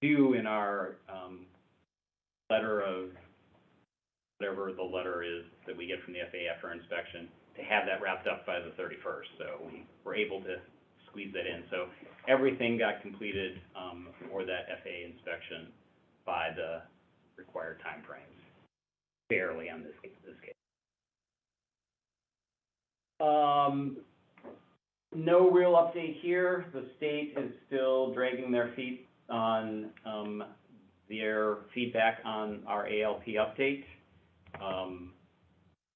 Speaker 5: due in our letter of, whatever the letter is that we get from the FAA after our inspection, to have that wrapped up by the 31st. So we were able to squeeze that in. So everything got completed for that FAA inspection by the required timeframes. Barely on this case. No real update here. The state is still dragging their feet on their feedback on our ALP update.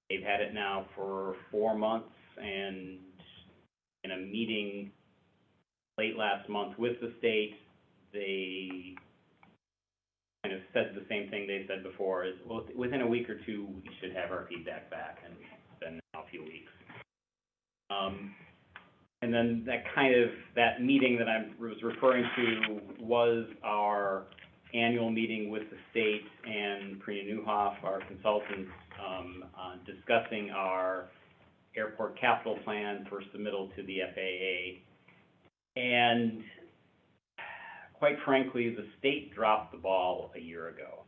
Speaker 5: They've had it now for 4 months, and in a meeting late last month with the state, they kind of said the same thing they said before, is, well, within a week or two, we should have our feedback back, and it's been now a few weeks. And then that meeting that I was referring to was our annual meeting with the state and Prina Newhoff, our consultant, on discussing our airport capital plan for submittal to the FAA. And quite frankly, the state dropped the ball a year ago.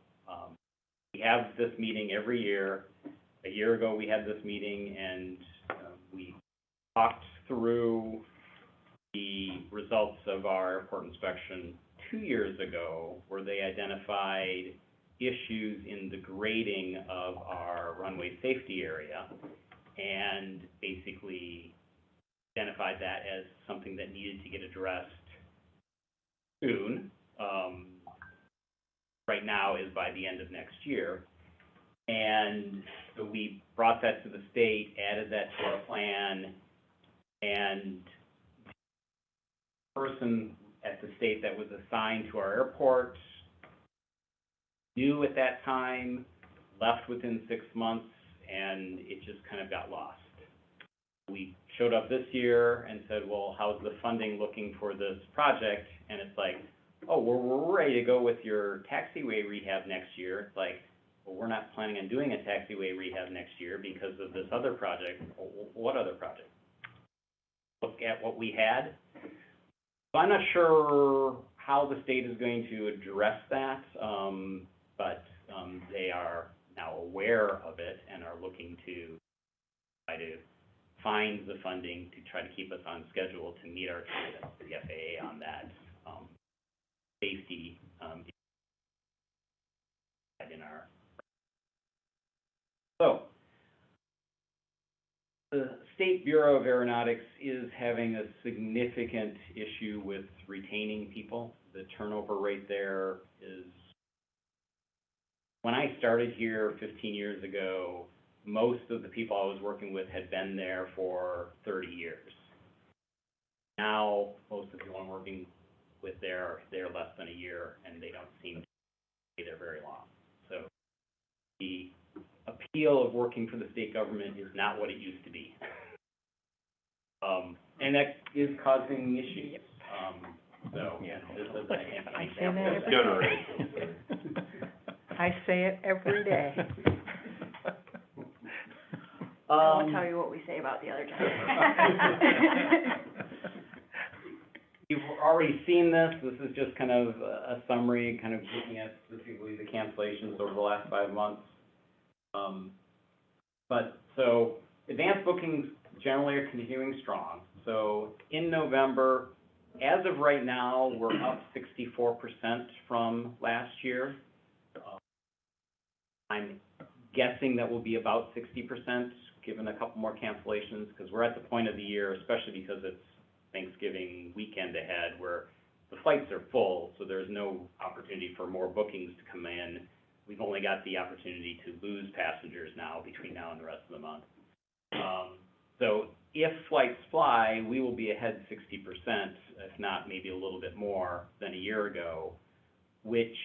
Speaker 5: We have this meeting every year. A year ago, we had this meeting, and we talked through the results of our airport inspection 2 years ago, where they identified issues in the grading of our runway safety area, and basically identified that as something that needed to get addressed soon. Right now is by the end of next year. And so we brought that to the state, added that to our plan, and the person at the state that was assigned to our airport knew at that time, left within 6 months, and it just kind of got lost. We showed up this year and said, well, how's the funding looking for this project? And it's like, oh, we're ready to go with your taxiway rehab next year. It's like, well, we're not planning on doing a taxiway rehab next year because of this other project. What other project? Look at what we had. So I'm not sure how the state is going to address that, but they are now aware of it and are looking to try to find the funding to try to keep us on schedule to meet our commitments to the FAA on that safety in our. So the State Bureau of Aeronautics is having a significant issue with retaining people. The turnover rate there is, when I started here 15 years ago, most of the people I was working with had been there for 30 years. Now, most of the people I'm working with they're less than a year, and they don't seem to be there very long. So the appeal of working for the state government is not what it used to be. And that is causing issues. So,
Speaker 4: Yeah.
Speaker 5: this is
Speaker 4: I say that every
Speaker 3: Generations.
Speaker 4: I say it every day.
Speaker 8: I won't tell you what we say about the other time.
Speaker 5: You've already seen this. This is just kind of a summary, kind of looking at specifically the cancellations over the last 5 months. But so advanced bookings generally are continuing strong. So in November, as of right now, we're up 64% from last year. I'm guessing that will be about 60%, given a couple more cancellations, because we're at the point of the year, especially because it's Thanksgiving weekend ahead, where the flights are full, so there's no opportunity for more bookings to come in. We've only got the opportunity to lose passengers now between now and the rest of the month. So if flights fly, we will be ahead 60%, if not maybe a little bit more than a year ago, which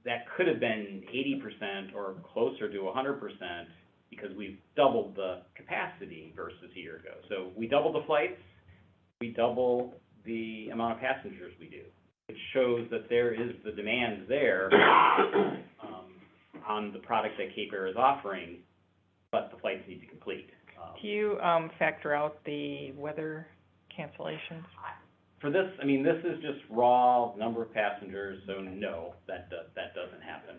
Speaker 5: that could have been 80% or closer to 100%, because we've doubled the capacity versus a year ago. So we doubled the flights, we double the amount of passengers we do. It shows that there is the demand there on the product that Cape Air is offering, but the flights need to complete.
Speaker 4: Do you factor out the weather cancellations?
Speaker 5: For this, I mean, this is just raw number of passengers, so no, that doesn't happen.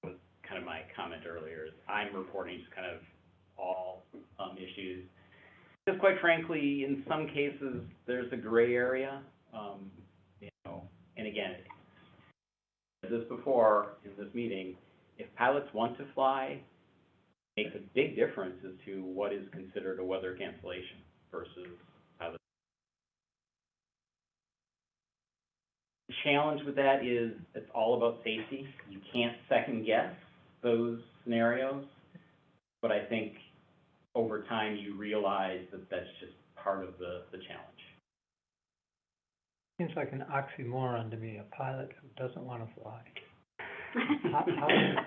Speaker 5: Was kind of my comment earlier, is I'm reporting just kind of all issues. Because quite frankly, in some cases, there's a gray area, and again, as this before in this meeting, if pilots want to fly, it makes a big difference as to what is considered a weather cancellation versus pilot. The challenge with that is it's all about safety. You can't second guess those scenarios, but I think over time you realize that that's just part of the challenge.
Speaker 1: Seems like an oxymoron to me, a pilot who doesn't wanna fly. How-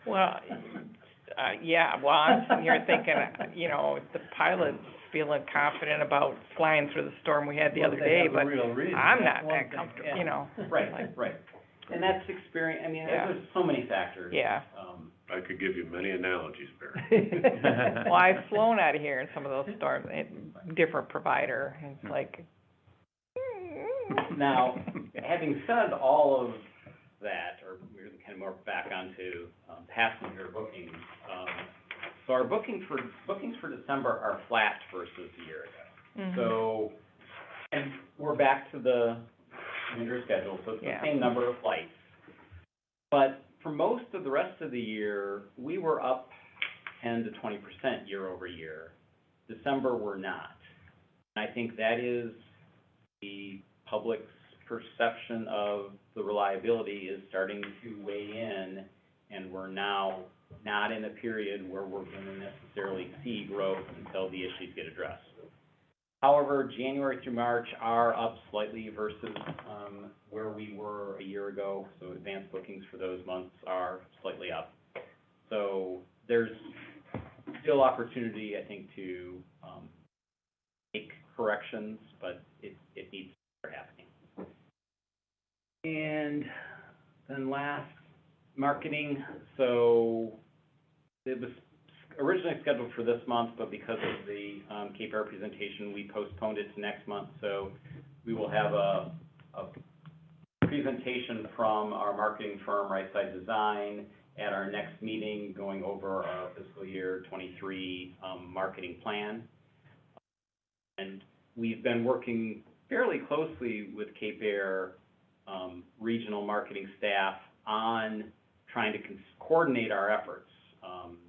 Speaker 4: Well, yeah, well, I'm sitting here thinking, you know, the pilot's feeling confident about flying through the storm we had the other day, but I'm not that comfortable, you know.
Speaker 5: Right,
Speaker 4: like-
Speaker 5: right. And that's experience, I mean,
Speaker 4: Yeah.
Speaker 5: there's so many factors.
Speaker 4: Yeah.
Speaker 3: I could give you many analogies, Barry.
Speaker 4: Well, I've flown out of here in some of those storms, different provider, and it's like.
Speaker 5: Now, having said all of that, or we're kind of more back onto, passenger bookings, so our bookings for December are flat versus a year ago.
Speaker 4: Mhm.
Speaker 5: So, and we're back to the winter schedule, so it's the
Speaker 4: Yeah.
Speaker 5: same number of flights. But for most of the rest of the year, we were up 10 to 20% year over year. December, we're not. And I think that is the public's perception of the reliability is starting to weigh in, and we're now not in a period where we're gonna necessarily see growth until the issues get addressed. However, January through March are up slightly versus, where we were a year ago, so advanced bookings for those months are slightly up. So there's still opportunity, I think, to, make corrections, but it needs to start happening. And then last, marketing, so it was originally scheduled for this month, but because of the, Cape Air presentation, we postponed it to next month, so we will have a presentation from our marketing firm, Right Side Design, at our next meeting, going over our fiscal year '23, marketing plan. And we've been working fairly closely with Cape Air, regional marketing staff on trying to coordinate our efforts,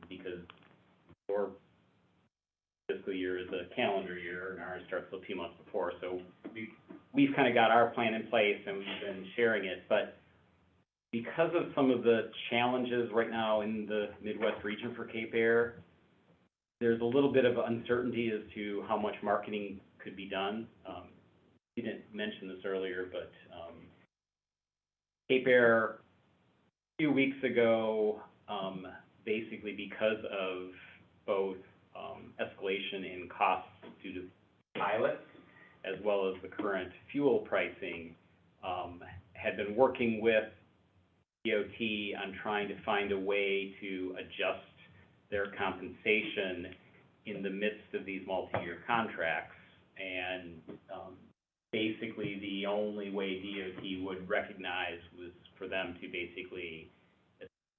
Speaker 5: because our fiscal year is a calendar year, and ours starts a few months before, so we've kind of got our plan in place, and we've been sharing it, but because of some of the challenges right now in the Midwest region for Cape Air, there's a little bit of uncertainty as to how much marketing could be done. You didn't mention this earlier, but, Cape Air, a few weeks ago, basically because of both, escalation in costs due to pilots, as well as the current fuel pricing, had been working with DOT on trying to find a way to adjust their compensation in the midst of these multi-year contracts. And, basically, the only way DOT would recognize was for them to basically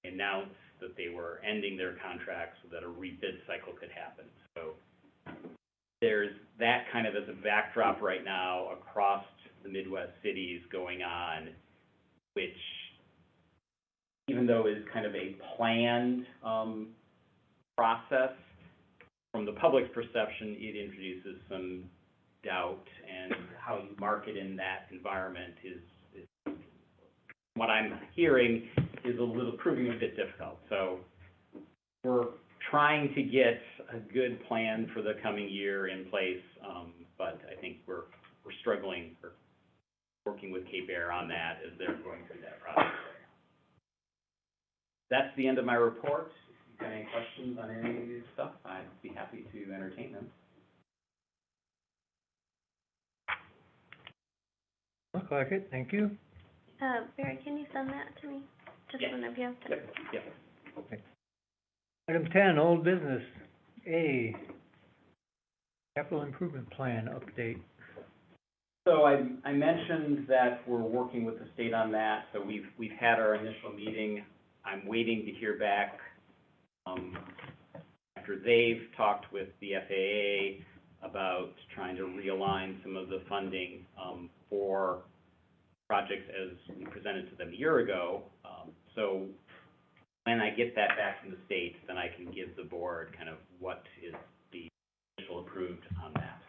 Speaker 5: announce that they were ending their contracts so that a rebid cycle could happen. So there's that kind of as a backdrop right now across the Midwest cities going on, which, even though is kind of a planned, process, from the public's perception, it introduces some doubt, and how you market in that environment is what I'm hearing is proving a bit difficult. So we're trying to get a good plan for the coming year in place, but I think we're struggling, or working with Cape Air on that as they're going through that process. That's the end of my report. If you've got any questions on any of this stuff, I'd be happy to entertain them.
Speaker 1: Look like it, thank you.
Speaker 10: Barry, can you send that to me, just
Speaker 5: Yes.
Speaker 10: whenever you have time?
Speaker 5: Yep.
Speaker 1: Item 10, old business, A, capital improvement plan update.
Speaker 5: So I mentioned that we're working with the state on that, so we've had our initial meeting. I'm waiting to hear back, after they've talked with the FAA about trying to realign some of the funding, for projects as we presented to them a year ago. So when I get that back from the state, then I can give the board kind of what is the initial approved on that.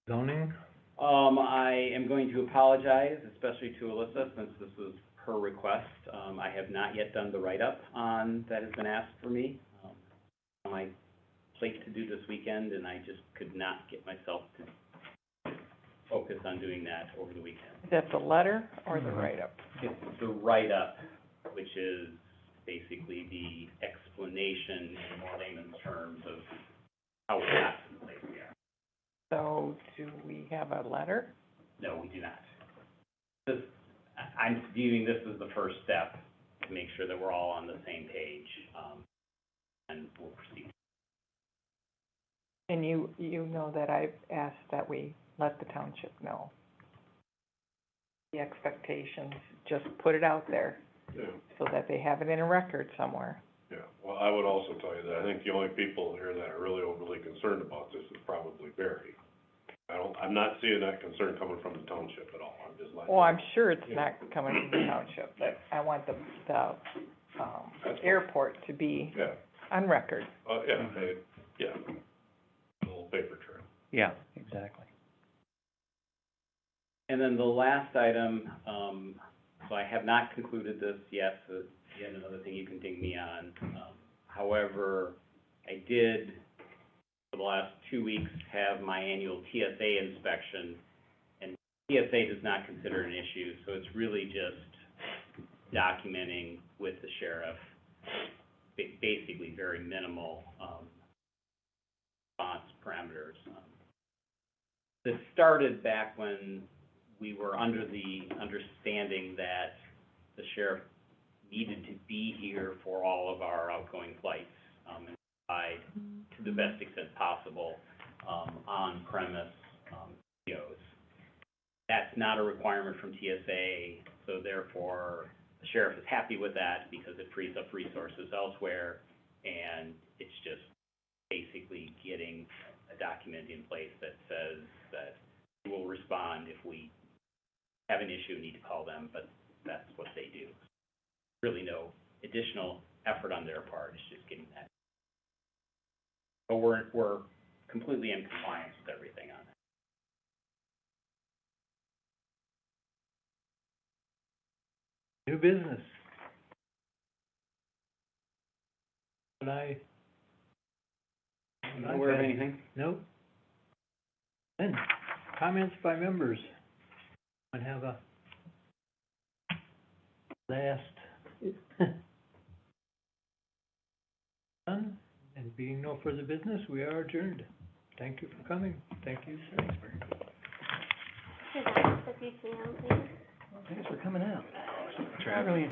Speaker 1: Zoning,
Speaker 5: I am going to apologize, especially to Alyssa, since this was her request. I have not yet done the write-up on, that has been asked for me. My plate to do this weekend, and I just could not get myself to focus on doing that over the weekend.
Speaker 4: Is that the letter or the write-up?
Speaker 5: It's the write-up, which is basically the explanation in more layman's terms of how we got to the place we are.
Speaker 4: So, do we have a letter?
Speaker 5: No, we do not. I'm viewing this as the first step to make sure that we're all on the same page, and we'll proceed.
Speaker 4: And you know that I've asked that we let the township know the expectations, just put it out there
Speaker 3: Yeah,
Speaker 4: so that they have it in a record somewhere.
Speaker 3: yeah. Well, I would also tell you that I think the only people here that are really overly concerned about this is probably Barry. I'm not seeing that concern coming from the township at all. I'm just letting you
Speaker 4: Well, I'm
Speaker 3: know.
Speaker 4: sure it's not coming from the township, but I want the
Speaker 3: That's fine.
Speaker 4: airport to be
Speaker 3: Yeah,
Speaker 4: on record.
Speaker 3: yeah, yeah. A little paper trail.
Speaker 9: Yeah, exactly.
Speaker 5: And then the last item, so I have not concluded this yet, so again, another thing you can ding me on. However, I did, for the last 2 weeks, have my annual TSA inspection, and TSA does not consider it an issue, so it's really just documenting with the sheriff, basically very minimal, response parameters. This started back when we were under the understanding that the sheriff needed to be here for all of our outgoing flights, and provide, to the best extent possible, on-premise, POs. That's not a requirement from TSA, so therefore, the sheriff is happy with that because it frees up resources elsewhere, and it's just basically getting a document in place that says that we will respond if we have an issue, need to call them, but that's what they do. Really no additional effort on their part, it's just getting that. But we're completely in compliance with everything on that.
Speaker 1: New business. But I.
Speaker 9: Not aware of anything?
Speaker 1: Nope. Then, comments by members. I have a last. Done, and being no further business, we are adjourned. Thank you for coming. Thank you, sir.
Speaker 10: Could I ask if you can, please?
Speaker 9: Thanks for coming out. I really